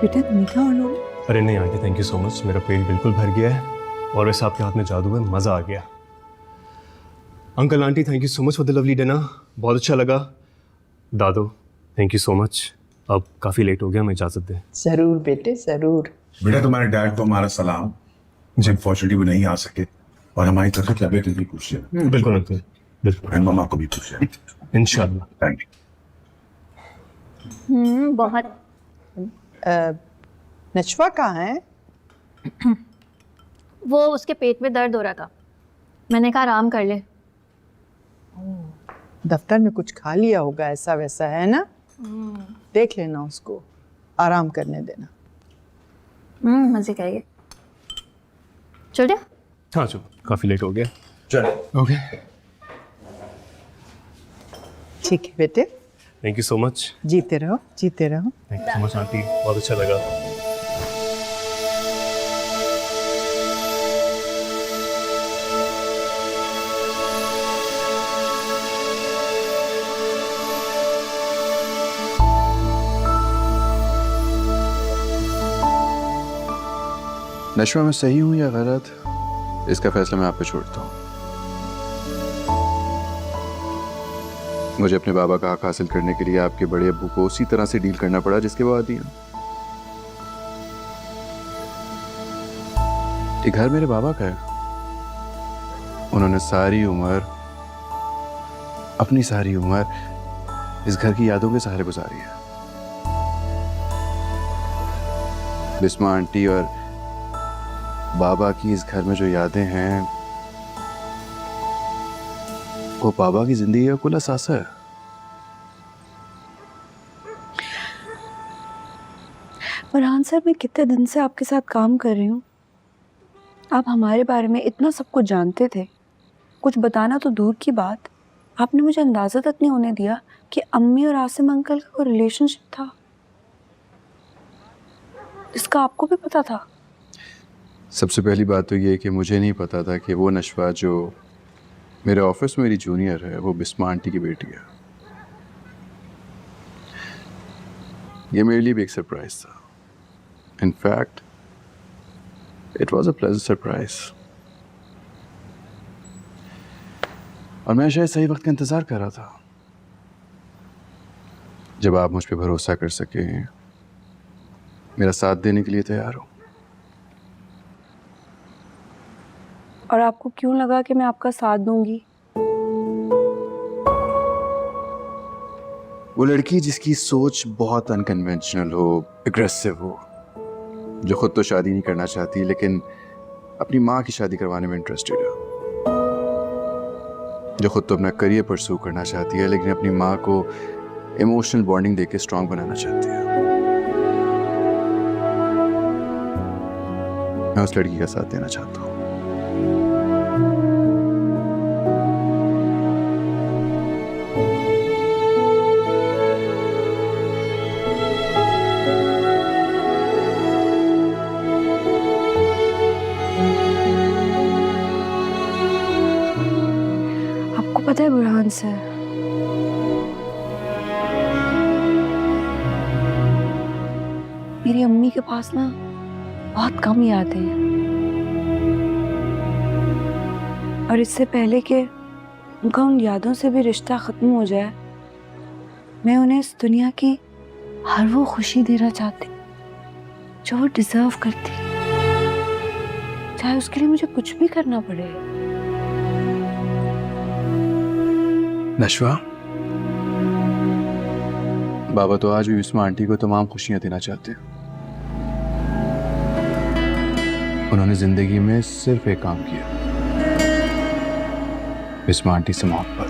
Speaker 2: बेटा मीठा और लो।
Speaker 7: अरे नहीं aunty, thank you so much, मेरा पेट बिल्कुल भर गया है और वैसे आपके हाथ में जादू है, मज़ा आ गया। Uncle aunty thank you so much for the lovely dinner, बहुत अच्छा लगा। दादू थैंक यू सो मच। अब काफ़ी लेट हो गया, मैं इजाज़त दें।
Speaker 6: जरूर बेटे जरूर।
Speaker 9: बेटा तुम्हारे डैड को हमारा सलाम, मुझे अनफॉर्चुनेटली वो नहीं आ सके और हमारी तरफ से तबीयत भी पूछ है।
Speaker 7: बिल्कुल अंकल, बिल्कुल।
Speaker 9: एंड मम्मा को भी पूछ है।
Speaker 7: इंशाल्लाह।
Speaker 9: Thank you.
Speaker 13: बहुत।
Speaker 6: नशवा कहाँ है?
Speaker 13: वो उसके पेट में दर्द हो रहा था, मैंने कहा आराम कर ले।
Speaker 6: दफ्तर में कुछ खा लिया होगा, ऐसा वैसा है ना? देख लेना उसको, आराम करने देना।
Speaker 13: मजे करिए। चल जा।
Speaker 7: हाँ चलो, काफ़ी लेट हो गया। चलो ओके।
Speaker 6: ठीक है बेटे,
Speaker 7: थैंक यू सो मच।
Speaker 6: जीते रहो जीते रहो।
Speaker 7: Thank you so much aunty, बहुत अच्छा लगा।
Speaker 11: नशवा में सही हूँ या गलत, इसका फैसला मैं आप पे छोड़ता हूँ। मुझे अपने बाबा का हक हासिल करने के लिए आपके बड़े अब्बू को उसी तरह से डील करना पड़ा जिसके बाद दिया। ये घर मेरे बाबा का है। उन्होंने अपनी सारी उम्र इस घर की यादों के सहारे गुजारी है। बिस्मा आंटी और बाबा की इस घर में जो यादें हैं वो बाबा की जिंदगी का कुल असासा है।
Speaker 1: फरहान सर, मैं कितने दिन से आपके साथ काम कर रही हूँ, आप हमारे बारे में इतना सब कुछ जानते थे, कुछ बताना तो दूर की बात, आपने मुझे अंदाजा तक नहीं होने दिया कि अम्मी और आसिम अंकल का कोई रिलेशनशिप था, इसका आपको भी पता था?
Speaker 11: सबसे पहली बात तो ये कि मुझे नहीं पता था कि वो नशवा जो मेरे ऑफिस में मेरी जूनियर है वो बिस्मा आंटी की बेटी है। ये मेरे लिए भी एक सरप्राइज था। In fact it was a pleasant surprise, और मैं शायद सही वक्त का इंतज़ार कर रहा था जब आप मुझ पर भरोसा कर सके, मेरा साथ देने के लिए तैयार हो।
Speaker 1: और आपको क्यों लगा कि मैं आपका साथ दूंगी?
Speaker 11: वो लड़की जिसकी सोच बहुत अनकन्वेंशनल हो, एग्रेसिव हो, जो खुद तो शादी नहीं करना चाहती लेकिन अपनी माँ की शादी करवाने में इंटरेस्टेड है, जो खुद तो अपना करियर परस्यू करना चाहती है लेकिन अपनी माँ को इमोशनल बॉन्डिंग देके स्ट्रांग बनाना चाहती है। मैं उस लड़की का साथ देना चाहता हूँ।
Speaker 1: आपको पता है बुरहान सर, मेरी अम्मी के पास ना बहुत कम यादें हैं, और इससे पहले कि उनका उन यादों से भी रिश्ता खत्म हो जाए, मैं उन्हें इस दुनिया की हर वो खुशी देना चाहती जो वो डिजर्व करती, चाहे उसके लिए मुझे कुछ भी करना पड़े।
Speaker 11: नशवा, बाबा तो आज भी बिस्मा आंटी को तमाम खुशियां देना चाहते हैं। उन्होंने जिंदगी में सिर्फ एक काम किया, बिस्मा आंटी से मोहब्बत।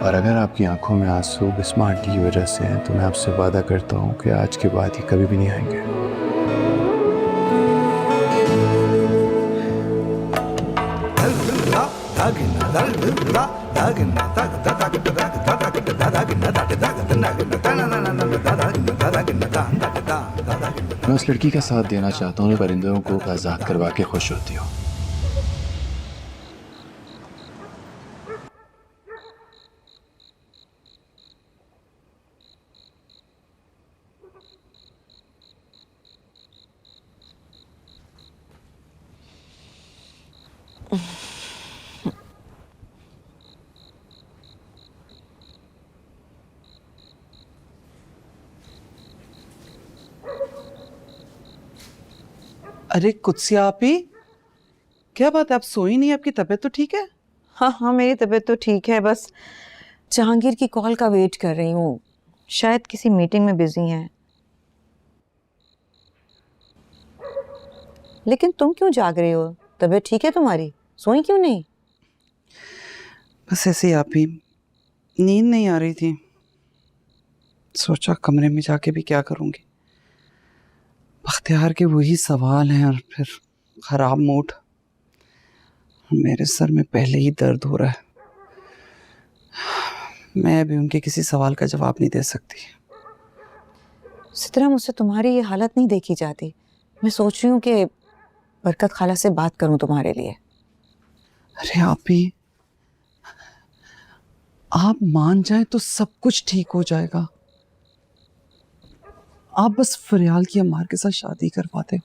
Speaker 11: और अगर आपकी आंखों में आंसू बिस्मा आंटी की वजह से हैं तो मैं आपसे वादा करता हूं कि आज के बाद ये कभी भी नहीं आएंगे। मैं उस लड़की का साथ देना चाहता हूँ, परिंदों को आजाद करवा के खुश होती हूँ।
Speaker 10: अरे कुत्सिया आप ही, क्या बात है, आप सोई नहीं? आपकी तबीयत तो ठीक है?
Speaker 2: हाँ हाँ, मेरी तबीयत तो ठीक है, बस जहांगीर की कॉल का वेट कर रही हूँ, शायद किसी मीटिंग में बिजी हैं। लेकिन तुम क्यों जाग रही हो? तबीयत ठीक है तुम्हारी? सोई क्यों नहीं?
Speaker 10: बस ऐसे ही आप ही, नींद नहीं आ रही थी, सोचा कमरे में जाके भी क्या करूँगी। बख्तियार के वही सवाल हैं और फिर ख़राब मूड। मेरे सर में पहले ही दर्द हो रहा है, मैं अभी उनके किसी सवाल का जवाब नहीं दे सकती।
Speaker 2: सितरा, मुझसे तुम्हारी ये हालत नहीं देखी जाती। मैं सोच रही हूँ कि बरकत खाला से बात करूँ तुम्हारे लिए।
Speaker 10: अरे आप ही, आप मान जाए तो सब कुछ ठीक हो जाएगा। आप बस फरियाल की अम्मार के साथ शादी करवा दें।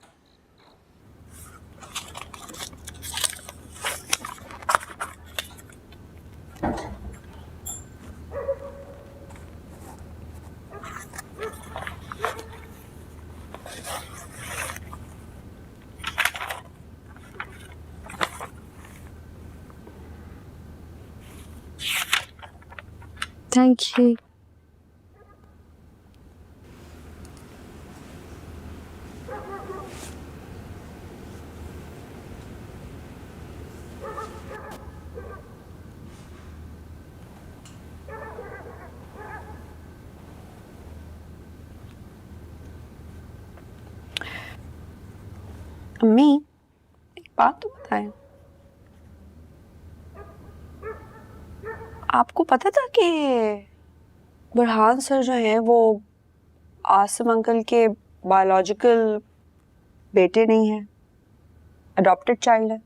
Speaker 1: Thank you. अम्मी, एक बात तो बताएं, आपको पता था कि बुरहान सर जो हैं वो आसिम अंकल के बायोलॉजिकल बेटे नहीं हैं, अडॉप्टेड चाइल्ड है?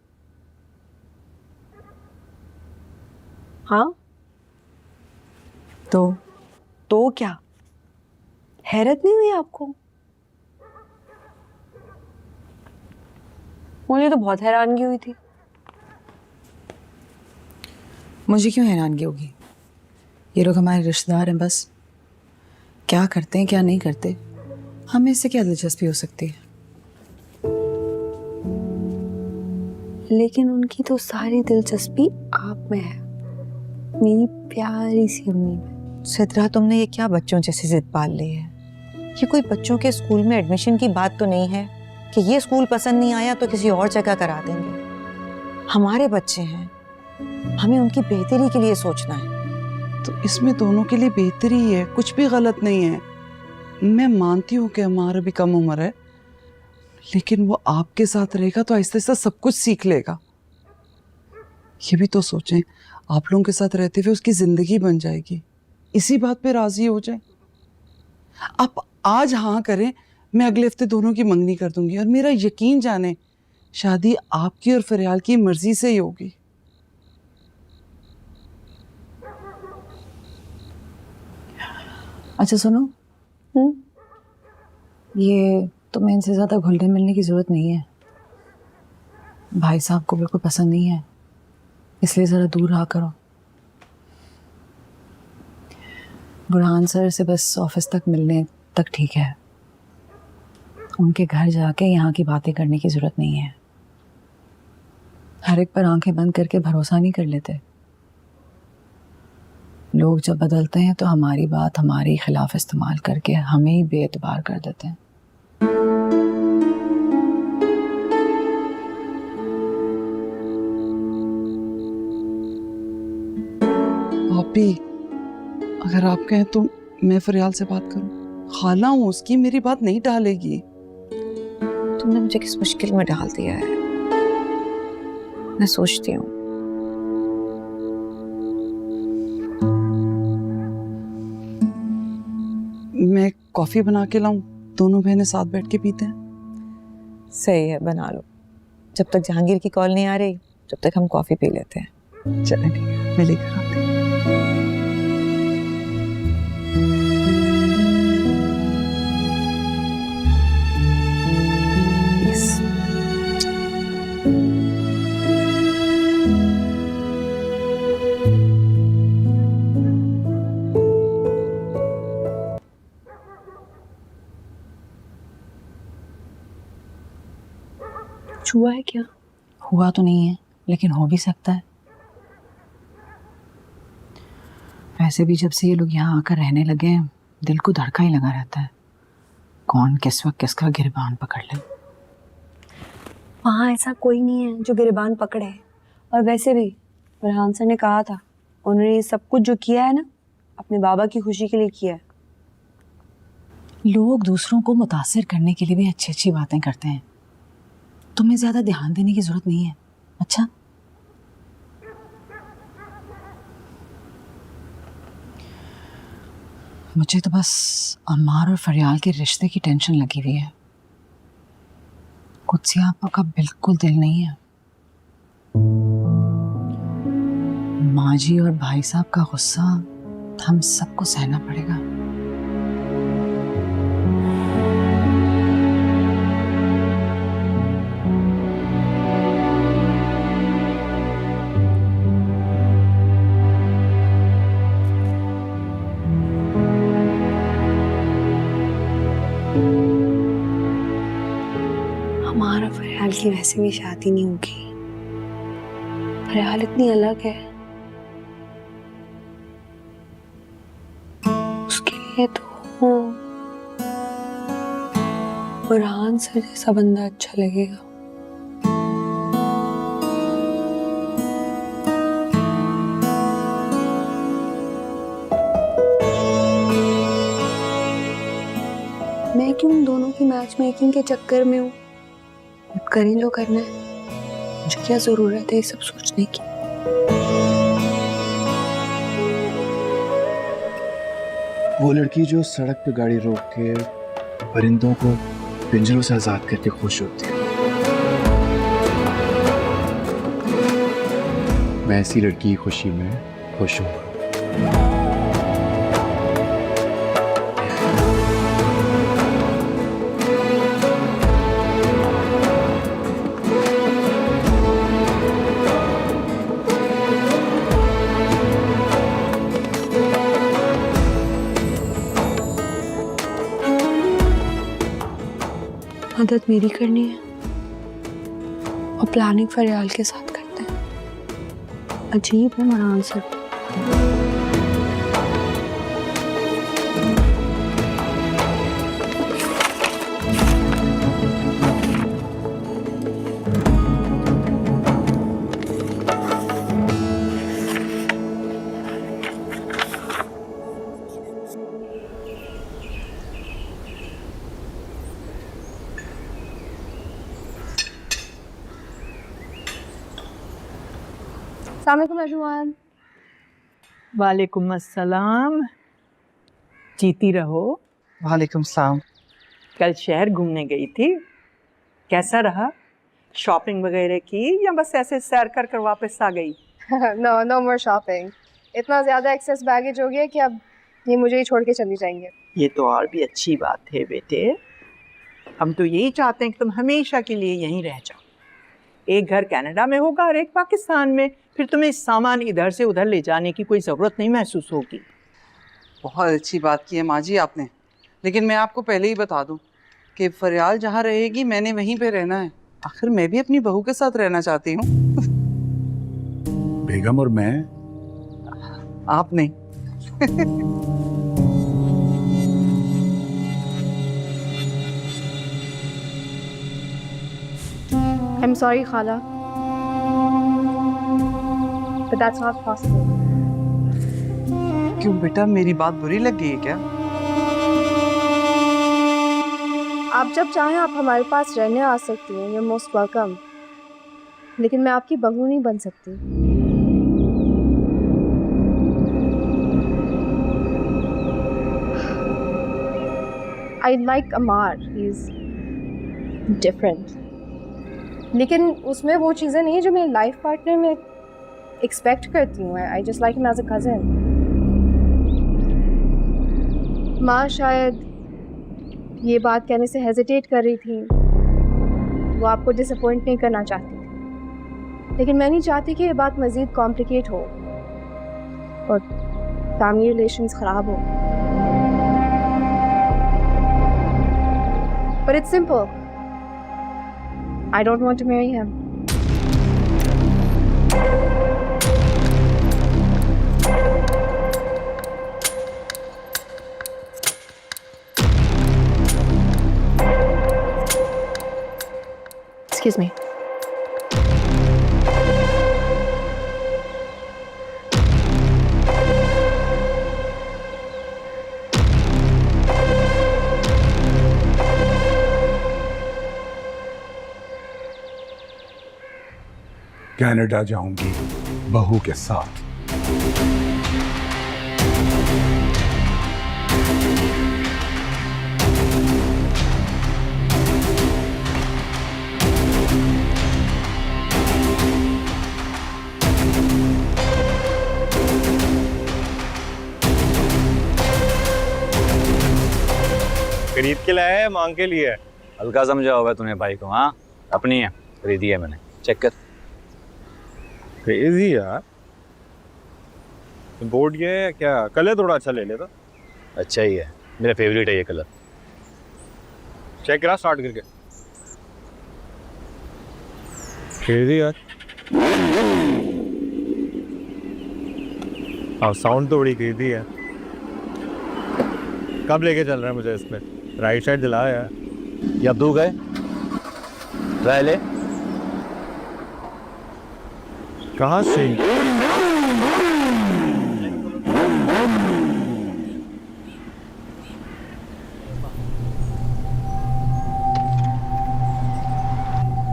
Speaker 1: हाँ, तो क्या हैरत नहीं हुई आपको? मुझे तो बहुत हैरानगी हुई थी।
Speaker 12: मुझे क्यों हैरानगी होगी? ये लोग हमारे रिश्तेदार हैं बस। क्या करते हैं क्या नहीं करते, हमें इससे क्या दिलचस्पी हो सकती है?
Speaker 1: लेकिन उनकी तो सारी दिलचस्पी आप में है, मेरी प्यारी सी अम्मी में।
Speaker 2: सिद्रा, तुमने ये क्या बच्चों जैसी जिद पाल ली है? ये कोई बच्चों के स्कूल में एडमिशन की बात तो नहीं है कि ये स्कूल पसंद नहीं आया तो किसी और जगह करा देंगे। हमारे बच्चे हैं, हमें उनकी बेहतरी के लिए सोचना है।
Speaker 10: तो इसमें दोनों के लिए बेहतरी है, कुछ भी गलत नहीं है। मैं मानती हूँ कि हमारा भी कम उम्र है, लेकिन वो आपके साथ रहेगा तो आहिस्ता आहिस्ता सब कुछ सीख लेगा। ये भी तो सोचें, आप लोगों के साथ रहते हुए उसकी जिंदगी बन जाएगी। इसी बात पे राजी हो जाए। आप आज हाँ करें, मैं अगले हफ्ते दोनों की मंगनी कर दूंगी, और मेरा यकीन जाने शादी आपकी और फरियाल की मर्जी से ही होगी।
Speaker 12: अच्छा सुनो, ये तुम्हें इनसे ज़्यादा घुलने मिलने की ज़रूरत नहीं है। भाई साहब को बिल्कुल पसंद नहीं है, इसलिए ज़रा दूर रहा करो। बुरहान सर से बस ऑफिस तक मिलने तक ठीक है, उनके घर जाके यहाँ की बातें करने की ज़रूरत नहीं है। हर एक पर आंखें बंद करके भरोसा नहीं कर लेते। लोग जब बदलते हैं तो हमारी बात हमारे खिलाफ इस्तेमाल करके हमें ही बेएतबार कर देते हैं।
Speaker 10: भाभी, अगर आप कहें तो मैं फरियाल से बात करूं। खाला हूं उसकी, मेरी बात नहीं टालेगी।
Speaker 2: तुमने मुझे किस मुश्किल में डाल दिया है, मैं सोचती हूँ।
Speaker 10: मैं कॉफी बना के लाऊं, दोनों बहनें साथ बैठ के पीते हैं।
Speaker 2: सही है, बना लो। जब तक जहांगीर की कॉल नहीं आ रही जब तक हम कॉफी पी लेते हैं।
Speaker 10: चलें ठीक है, मैं लेकर आती हूँ।
Speaker 1: हुआ है क्या?
Speaker 12: हुआ तो नहीं है, लेकिन हो भी सकता है। वैसे भी जब से ये लोग यहाँ आकर रहने लगे हैं, दिल को धड़का ही लगा रहता है, कौन किस वक्त किसका गिरबान पकड़ ले।
Speaker 1: वहाँ ऐसा कोई नहीं है जो गिरबान पकड़े। और वैसे भी बुरहान सर ने कहा था, उन्होंने ये सब कुछ जो किया है ना, अपने बाबा की खुशी के लिए किया है।
Speaker 12: लोग दूसरों को मुतासिर करने के लिए भी अच्छी अच्छी बातें करते हैं, तुम्हें ज्यादा ध्यान देने की जरूरत नहीं है। अच्छा, मुझे तो बस अम्मार और फरियाल के रिश्ते की टेंशन लगी हुई है। कुत्सिया आपा का बिल्कुल दिल नहीं है। माँ जी और भाई साहब का गुस्सा हम सबको सहना पड़ेगा।
Speaker 1: हमारा फरियाल की वैसे भी शादी नहीं होगी। फरियाल इतनी अलग है, उसके लिए तो बुरहान सर जैसा बंदा अच्छा लगेगा। मैं क्यों उन दोनों की मैच मेकिंग के चक्कर में हूँ? करें जो करना है, मुझे क्या जरूरत है ये सब सोचने की।
Speaker 11: वो लड़की जो सड़क पे गाड़ी रोक के परिंदों को पिंजरों से आजाद करके खुश होती है, मैं ऐसी लड़की की खुशी में खुश हूँ।
Speaker 1: मदद मेरी करनी है और प्लानिंग फरियाल के साथ करते हैं। अजीब है मेरा आंसर।
Speaker 5: अस्सलामुअलैकुम एवरीवन।
Speaker 8: वालेकुम अस्सलाम। जीती रहो।
Speaker 10: वालेकुम सलाम।
Speaker 6: कल शहर घूमने गई थी, कैसा रहा? शॉपिंग वगैरह की या बस ऐसे सैर कर कर वापस आ गई?
Speaker 5: नो मोर शॉपिंग। इतना ज़्यादा एक्सेस बैगेज हो गया कि अब ये मुझे ही छोड़ के चली जाएंगे।
Speaker 6: ये तो और भी अच्छी बात है बेटे। हम तो यही चाहते हैं कि तुम हमेशा के लिए यहीं रह जाओ। एक घर कनाडा में होगा और एक पाकिस्तान में, फिर तुम्हें सामान इधर से उधर ले जाने की कोई ज़रूरत नहीं महसूस होगी।
Speaker 10: बहुत अच्छी बात की है माँ जी आपने, लेकिन मैं आपको पहले ही बता दूं कि फरियाल जहाँ रहेगी मैंने वहीं पे रहना है। आखिर मैं भी अपनी बहू के साथ रहना चाहती हूँ।
Speaker 9: बेगम और मैं?
Speaker 10: आप नहीं।
Speaker 5: I'm sorry खाला, but that's not possible.
Speaker 10: क्यों बेटा, मेरी बात बुरी लग गई है क्या?
Speaker 5: आप जब चाहें आप हमारे पास रहने आ सकती हैं, you're most welcome. लेकिन मैं आपकी बहू नहीं बन सकती। I like Amar, he's different. लेकिन उसमें वो चीज़ें नहीं है जो मैं लाइफ पार्टनर में एक्सपेक्ट करती हूँ। I just like him as a cousin. माँ शायद ये बात कहने से हेजिटेट कर रही थी, वो आपको डिसअपॉइंट नहीं करना चाहती थी, लेकिन मैं नहीं चाहती कि ये बात मज़ीद कॉम्प्लिकेट हो और फैमिली रिलेशंस ख़राब हो। But it's simple. I don't want to marry him. Excuse me.
Speaker 9: Canada जाऊंगी बहू के साथ।
Speaker 7: खरीद के लाया है, मांग के लिए?
Speaker 14: हल्का समझा होगा तूने भाई को। हाँ, अपनी है, खरीदी है मैंने, चेक कर।
Speaker 7: क्रेजी यार, बोर्ड ये है क्या? कलर थोड़ा अच्छा ले लेता।
Speaker 14: अच्छा ही है, मेरा फेवरेट है ये कलर।
Speaker 7: चेक करा स्टार्ट करके। क्रेजी यार। हाँ, साउंड तो बड़ी क्रेजी है। कब लेके चल रहा है मुझे इसमें? राइट साइड दिला यार।
Speaker 14: या तू गए ट्राई ले।
Speaker 7: कहाँ से?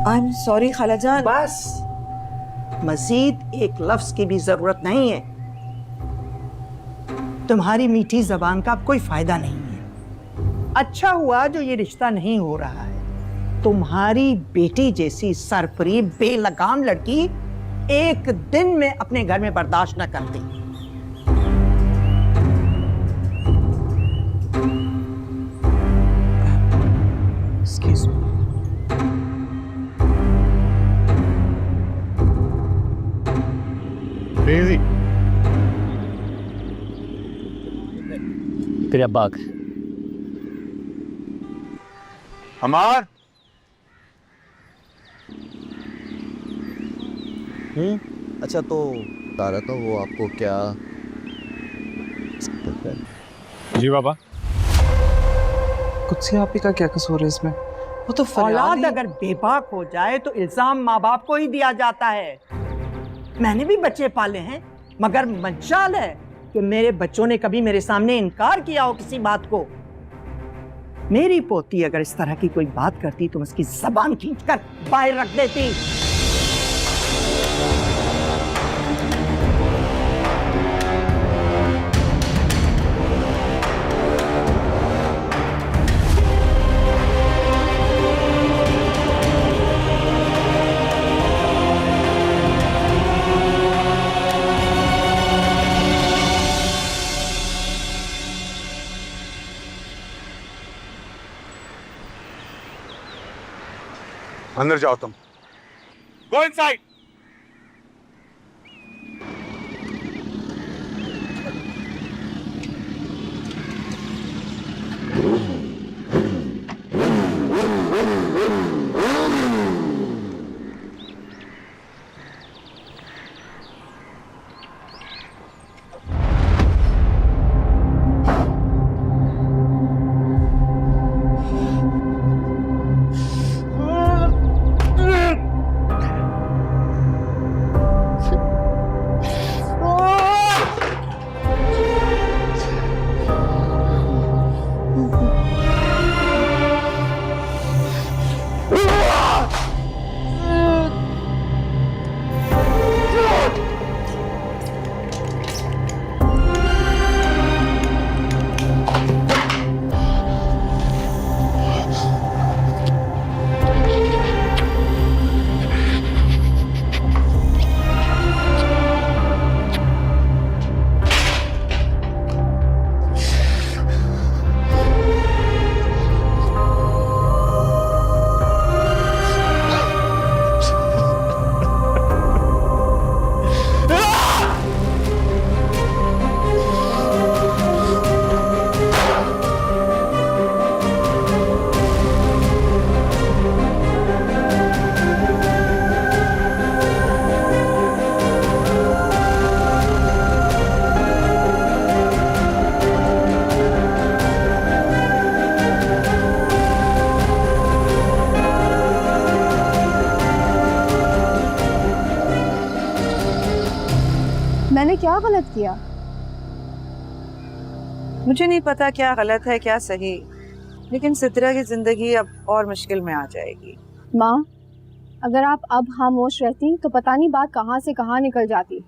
Speaker 3: I'm sorry खाला जान।
Speaker 6: बस, मजीद एक लफ्ज की भी जरूरत नहीं है। तुम्हारी मीठी जबान का अब कोई फायदा नहीं है। अच्छा हुआ जो ये रिश्ता नहीं हो रहा है। तुम्हारी बेटी जैसी सरपरी बेलगाम लड़की एक दिन में अपने घर में बर्दाश्त न करती।
Speaker 10: Excuse me.
Speaker 7: Crazy.
Speaker 14: फिर अब बाग
Speaker 9: हमार
Speaker 15: अच्छा तो बता रहा था वो आपको क्या
Speaker 7: जी बाबा।
Speaker 10: कुछ आप ही का क्या कसूर है इसमें? वो तो
Speaker 6: औलाद अगर बेबाक हो जाए तो इल्जाम माँ बाप को ही दिया जाता है। मैंने भी बच्चे पाले हैं, मगर मजाल है कि मेरे बच्चों ने कभी मेरे सामने इनकार किया हो किसी बात को। मेरी पोती अगर इस तरह की कोई बात करती तो मैं उसकी जबान खींचकर बाहर रख देती।
Speaker 9: अंदर जाओ तुम। Go inside.
Speaker 5: मैंने क्या गलत किया?
Speaker 2: मुझे नहीं पता क्या गलत है क्या सही, लेकिन सिद्रा की जिंदगी अब और मुश्किल में आ जाएगी।
Speaker 5: माँ, अगर आप अब खामोश रहती तो पता नहीं बात कहाँ से कहाँ निकल जाती।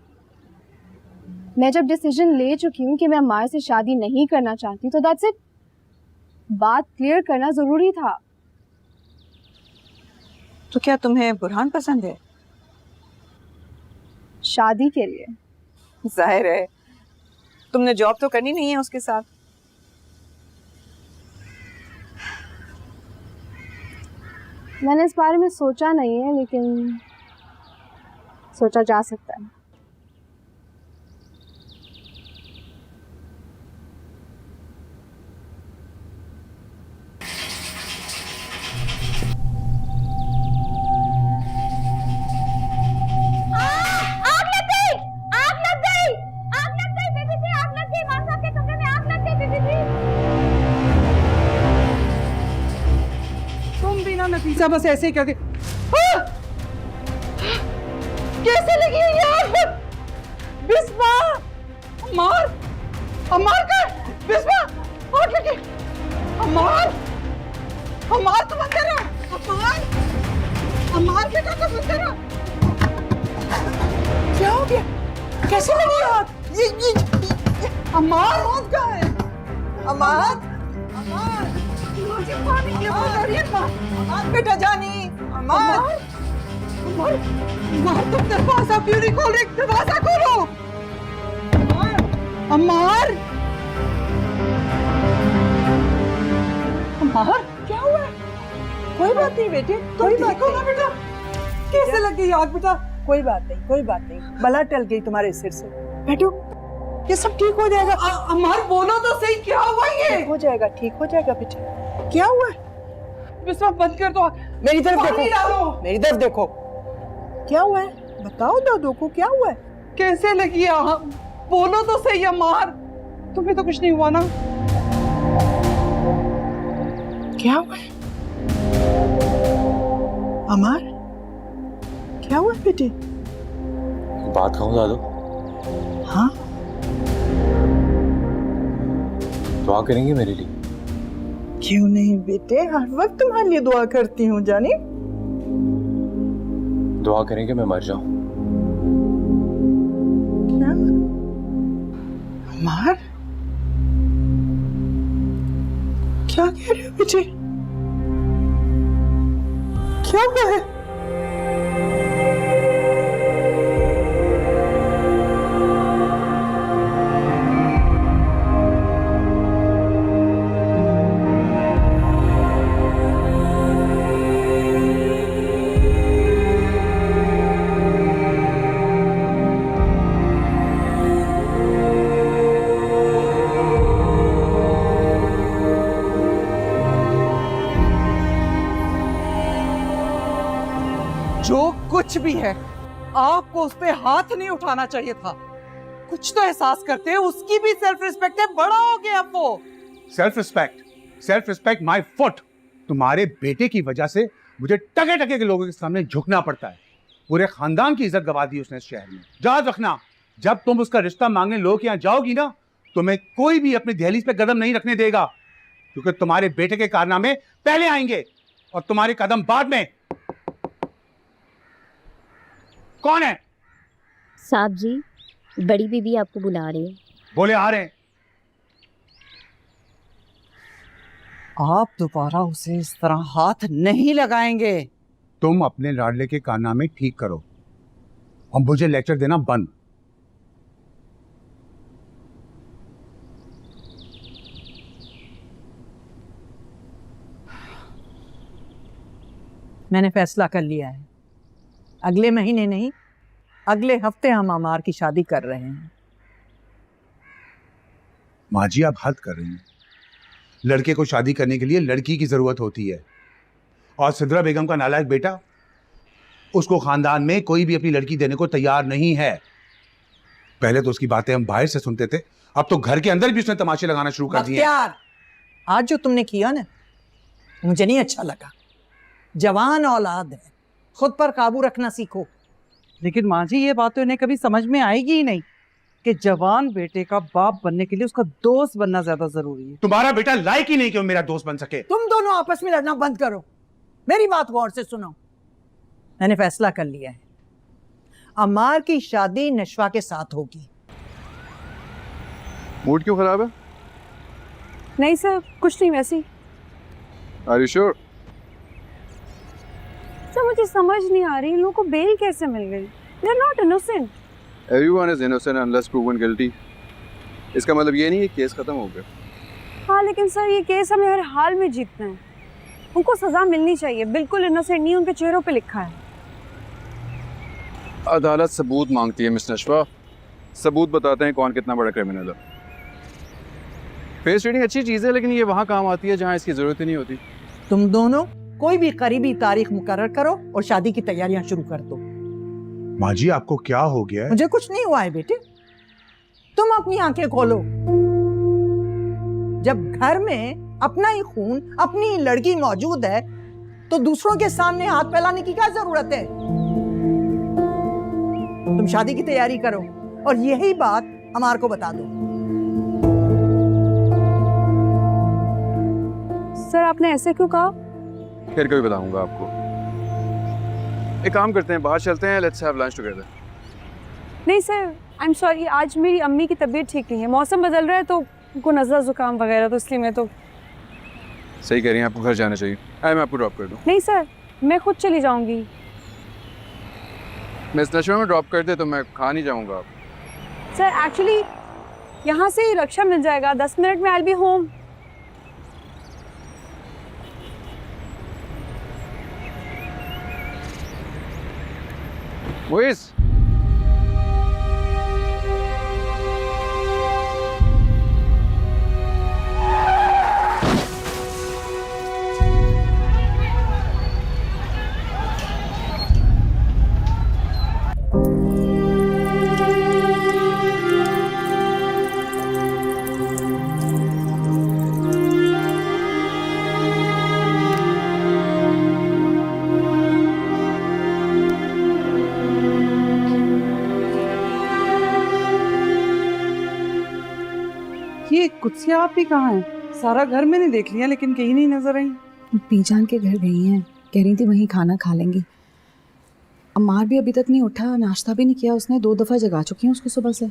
Speaker 5: मैं जब डिसीजन ले चुकी हूँ कि मैं अम्मार से शादी नहीं करना चाहती तो दैट्स इट। बात क्लियर करना जरूरी था।
Speaker 2: तो क्या तुम्हें बुरहान पसंद है?
Speaker 5: शादी के लिए।
Speaker 2: जाहिर है, तुमने जॉब तो करनी नहीं है उसके साथ।
Speaker 5: मैंने इस बारे में सोचा नहीं है, लेकिन सोचा जा सकता है।
Speaker 10: नफीसा बस ऐसे ही करके
Speaker 6: कैसे लगी है यार? बिस्मा, अम्मार, अम्मार कर, बिस्मा, आग लगी, अम्मार, अम्मार तुम अंदर आ, अम्मार, अम्मार बेटा तुम अंदर आ। क्या हो गया? कैसे लगी आग?
Speaker 10: अमार मौत का है। अमार, अमार, मुझे पानी की आवाज आ रही है। अमार बेटा जानी, अमार, अमार, अमार तुम दरवाजा क्यों नहीं खोल रहे? दरवाजा खोलो। अमार, अमार, क्या हुआ है? कोई बात नहीं बेटे, कोई बात नहीं बेटा। कैसे लग गई आग बेटा? कोई बात नहीं, कोई बात नहीं, बला टल गई तुम्हारे सिर से। बैठो, ये सब ठीक हो जाएगा। अमार बोलो तो सही, क्या हुआ ये? ठीक हो जाएगा, ठीक हो जाएगा बेटा। क्या हुआ है? बिस्मा बंद कर दो। मेरी तरफ देखो, मेरी तरफ देखो। क्या हुआ है? बताओ दादू को क्या हुआ है? कैसे लगी आग? बोलो तो सही अमार, तुम्हें तो कुछ नहीं हुआ ना? क्या हुआ है? अमार, क्या हुआ बेटे?
Speaker 14: बात कहूँ दादू?
Speaker 10: हाँ,
Speaker 14: दुआ करेंगे मेरे लिए?
Speaker 10: क्यों नहीं बेटे, हर वक्त तुम्हारे लिए दुआ करती हूँ जानी।
Speaker 14: दुआ करेंगे मैं मर जाऊं।
Speaker 10: क्या? अमार, क्या कह रहे हो बेटे? क्या हुआ है? जो कुछ भी है, आपको उस पे हाथ नहीं उठाना चाहिए था। कुछ तो एहसास करते हैं, उसकी भी सेल्फ रिस्पेक्ट है। बड़ा हो गया अब वो।
Speaker 4: Self respect my foot. तुम्हारे बेटे की वजह से मुझे टके टके के लोगों के सामने झुकना पड़ता है। पूरे खानदान की इज्जत गवा दी उसने इस शहर में। याद रखना, जब तुम उसका रिश्ता मांगने लोगों के यहाँ जाओगी ना, तुम्हें कोई भी अपनी दहलीज पे कदम नहीं रखने देगा, क्योंकि तुम्हारे बेटे के कारनामे पहले आएंगे और तुम्हारे कदम बाद में। कौन है?
Speaker 13: साहब जी, बड़ी बीबी आपको बुला रही है।
Speaker 4: बोले आ रहे हैं।
Speaker 10: आप दोबारा उसे इस तरह हाथ नहीं लगाएंगे।
Speaker 4: तुम अपने लाडले के कारनामे ठीक करो और मुझे लेक्चर देना बंद।
Speaker 6: मैंने फैसला कर लिया है, अगले महीने नहीं, अगले हफ्ते हम अमार की शादी कर रहे हैं।
Speaker 4: माँ जी, आप हद कर रही हैं। लड़के को शादी करने के लिए लड़की की जरूरत होती है, और सिद्रा बेगम का नालायक बेटा, उसको खानदान में कोई भी अपनी लड़की देने को तैयार नहीं है। पहले तो उसकी बातें हम बाहर से सुनते थे, अब तो घर के अंदर भी उसने तमाशे लगाना शुरू कर दिए।
Speaker 6: आज जो तुमने किया ना, मुझे नहीं अच्छा लगा। जवान औलाद है, खुद पर काबू रखना सीखो।
Speaker 10: लेकिन माँ जी, ये बात तो इन्हें कभी समझ में आएगी ही नहीं कि जवान बेटे का बाप बनने के लिए उसका दोस्त बनना ज्यादा जरूरी है।
Speaker 4: तुम्हारा बेटा लायक ही नहीं कि वो मेरा दोस्त बन सके।
Speaker 6: तुम दोनों आपस में लड़ना बंद करो, मेरी बात गौर से सुनो। मैंने फैसला कर लिया है, अमार की शादी नशवा के साथ होगी।
Speaker 11: मूड क्यों खराब है?
Speaker 1: नहीं सर, कुछ नहीं, वैसे ही।
Speaker 11: Are you sure?
Speaker 1: सर मुझे समझ नहीं आ रही, इन लोगों को बेल कैसे मिल गई? They are not innocent.
Speaker 11: Everyone is innocent unless proven guilty. इसका मतलब ये नहीं है केस खत्म हो गया।
Speaker 1: हाँ लेकिन सर, ये केस हमें हर हाल में जीतना है। उनको सजा मिलनी चाहिए। बिल्कुल इनोसेंट नहीं, उनके चेहरों पे लिखा है।
Speaker 11: अदालत सबूत मांगती है मिस नशवा। सबूत बताते हैं कौन कितना बड़ा क्रिमिनल है। फेस रीडिंग अच्छी चीज़ है, लेकिन ये वहाँ काम आती है जहाँ इसकी ज़रूरत ही नहीं होती।
Speaker 6: तुम दोनों कोई भी करीबी तारीख मुकर्रर करो और शादी की तैयारियां शुरू कर दो।
Speaker 4: माँ जी, आपको क्या हो गया है?
Speaker 6: मुझे कुछ नहीं हुआ है बेटे, तुम अपनी आंखें खोलो। जब घर में अपना ही खून, अपनी लड़की मौजूद है, तो दूसरों के सामने हाथ फैलाने की क्या जरूरत है? तुम शादी की तैयारी करो और यही बात अमार को बता दो।
Speaker 1: सर आपने ऐसे क्यों कहा?
Speaker 11: फिर कभी बताऊंगा आपको। एक काम करते हैं, बाहर चलते हैं, लेट्स हैव लंच टुगेदर।
Speaker 1: नहीं सर, आई एम सॉरी, आज मेरी अम्मी की तबीयत ठीक नहीं है, मौसम बदल रहा है तो उनको नज़ला ज़ुकाम वगैरह, तो इसलिए मैं तो।
Speaker 11: सही कह रही हैं, आपको घर जाना चाहिए। मैं आपको ड्रॉप कर दूँ?
Speaker 1: नहीं सर, मैं खुद चली जाऊंगी।
Speaker 11: मैं इस नशे में ड्रॉप कर दे तो मैं खा नहीं जाऊँगा।
Speaker 1: सर एक्चुअली यहाँ से ही रक्षा मिल जाएगा, 10 मिनट में आई विल बी होम।
Speaker 11: मुइज़,
Speaker 10: ये कुत्सिया आप भी कहाँ हैं? सारा घर मैंने देख लिया लेकिन कहीं नहीं नजर आई।
Speaker 12: बीजान के घर गई हैं, कह रही थी वहीं खाना खा लेंगी। अम्मार भी अभी तक नहीं उठा, नाश्ता भी नहीं किया उसने, 2 दफ़ा जगा चुकी हूँ उसको सुबह से।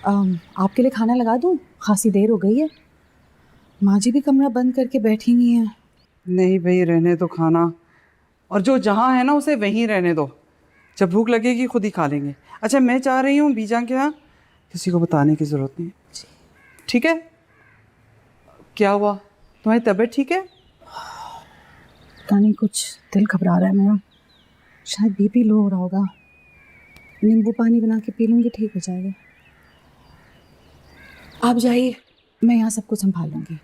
Speaker 12: आपके लिए खाना लगा दूँ? खासी देर हो गई है। माँ जी भी कमरा बंद करके बैठी नहीं है।
Speaker 10: नहीं भाई, रहने दो खाना, और जो जहाँ है ना उसे वहीं रहने दो। जब भूख लगेगी खुद ही खा लेंगे। अच्छा, मैं चाह रही हूँ बीजान के यहाँ किसी को बताने की ज़रूरत नहीं, ठीक है? क्या हुआ, तुम्हारी तबीयत ठीक है?
Speaker 12: पता नहीं, कुछ दिल घबरा रहा है मेरा, शायद बीपी लो हो रहा होगा। नींबू पानी बना के पी लूँगी, ठीक हो जाएगा। आप जाइए, मैं यहाँ सब कुछ संभाल लूँगी।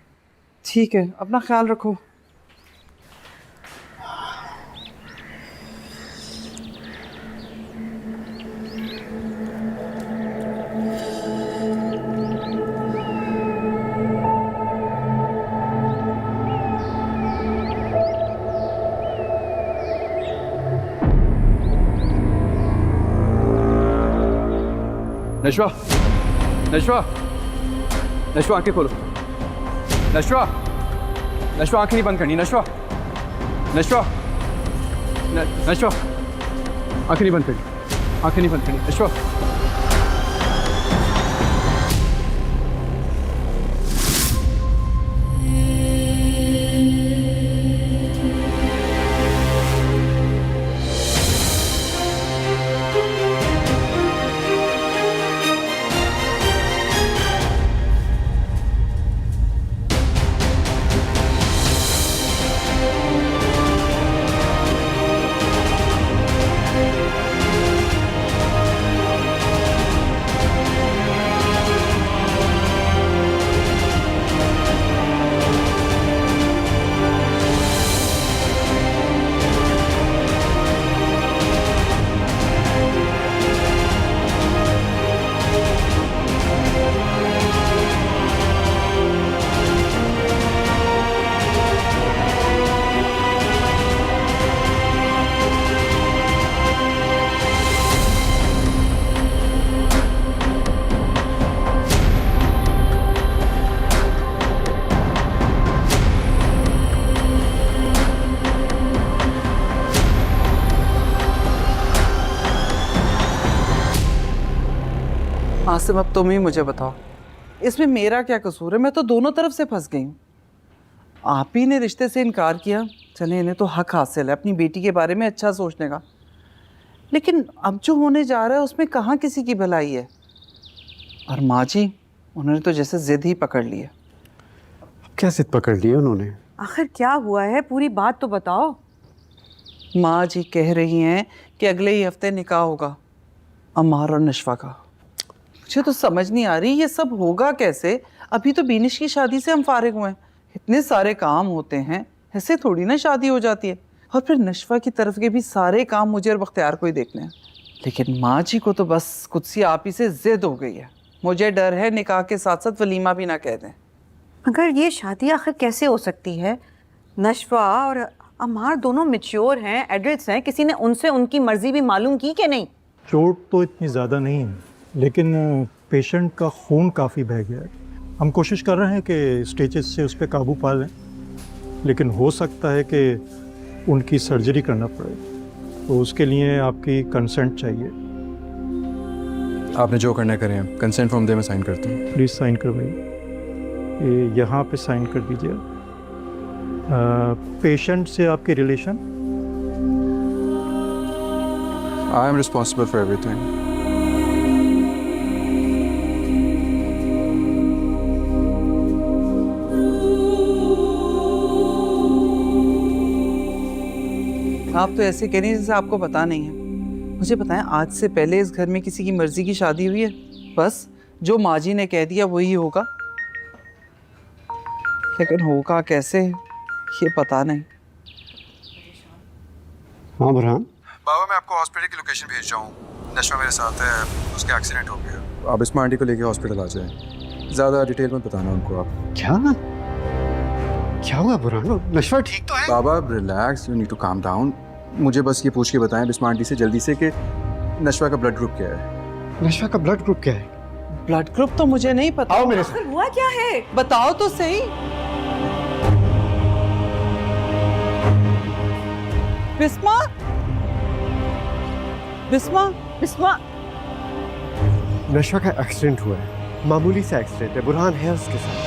Speaker 10: ठीक है, अपना ख्याल रखो।
Speaker 11: नशवा, नशवा, नशवा आंखें खोलो। नशवा, नशवा आंखें नहीं बंद करनी। नशवा, नशवा, नशवा आंखें नहीं बंद करनी, आंखें नहीं बंद करनी। नशवा,
Speaker 10: आसिम, अब तुम ही मुझे बताओ, इसमें मेरा क्या कसूर है? मैं तो दोनों तरफ से फंस गई हूँ। आप ही ने रिश्ते से इनकार किया, चले इन्हें तो हक हासिल है अपनी बेटी के बारे में अच्छा सोचने का, लेकिन अब जो होने जा रहा है उसमें कहाँ किसी की भलाई है? और माँ जी, उन्होंने तो जैसे जिद ही पकड़ ली है।
Speaker 4: क्या जिद पकड़ ली है उन्होंने?
Speaker 3: आखिर क्या हुआ है, पूरी बात तो बताओ।
Speaker 10: माँ जी कह रही हैं कि अगले ही हफ्ते निकाह होगा अम्मार और नशवा का। मुझे तो समझ नहीं आ रही ये सब होगा कैसे। अभी तो बीनिश की शादी से हम फारिग हुए हैं, इतने सारे काम होते हैं, ऐसे थोड़ी ना शादी हो जाती है। और फिर नशवा की तरफ के भी सारे काम मुझे और बख्तियार को ही देखने हैं। लेकिन माँ जी को तो बस कुत्सी आप ही से जिद हो गई है। मुझे डर है निकाह के साथ साथ वलीमा भी ना कह दें।
Speaker 3: मगर ये शादी आखिर कैसे हो सकती है? नशवा और अम्मार दोनों मैच्योर हैं, एडल्ट्स हैं, किसी ने उनसे उनकी मर्जी भी मालूम की कि नहीं?
Speaker 16: चोट तो इतनी ज़्यादा नहीं है, लेकिन पेशेंट का खून काफ़ी बह गया है। हम कोशिश कर रहे हैं कि स्टेजेस से उस पर काबू पा लें, लेकिन हो सकता है कि उनकी सर्जरी करना पड़े, तो उसके लिए आपकी कंसेंट चाहिए।
Speaker 11: आपने जो करना है करें, कंसेंट फॉर्म दे, मैं साइन करता हूँ।
Speaker 16: प्लीज़ साइन करवाइए। ये यहाँ पे साइन कर दीजिए। पेशेंट से आपके relation?
Speaker 11: I am responsible for everything.
Speaker 10: आप तो ऐसे कह रही हैं जैसे आपको पता नहीं है। मुझे बताएं, आज से पहले इस घर में किसी की मर्जी की शादी हुई है? बस जो माँ जी ने कह दिया वही होगा, लेकिन होगा कैसे ये पता नहीं।
Speaker 4: हाँ बुरहान,
Speaker 11: बाबा मैं आपको हॉस्पिटल की लोकेशन भेज रहा हूँ। नशवा मेरे साथ है, उसका एक्सीडेंट हो गया। आप इस्मा आंटी को लेके हॉस्पिटल आ जाएं। ज़्यादा डिटेल में बताना उनको आप।
Speaker 4: क्या हुआ बुरहान? नशवा ठीक तो है?
Speaker 11: बाबा relax, you need to calm down. मुझे बस ये पूछ के बताएं बिस्मा आंटी से जल्दी से कि नशवा का ब्लड ग्रुप क्या है।
Speaker 4: नशवा का ब्लड ग्रुप क्या है?
Speaker 10: ब्लड ग्रुप तो मुझे नहीं पता।
Speaker 4: आओ मेरे साथ।
Speaker 12: हुआ क्या है?
Speaker 10: बताओ तो सही। बिस्मा, बिस्मा, बिस्मा।
Speaker 4: नशवा का एक्सीडेंट हुआ है, मामूली सा एक्सीडेंट है। बुरहान है उसके साथ।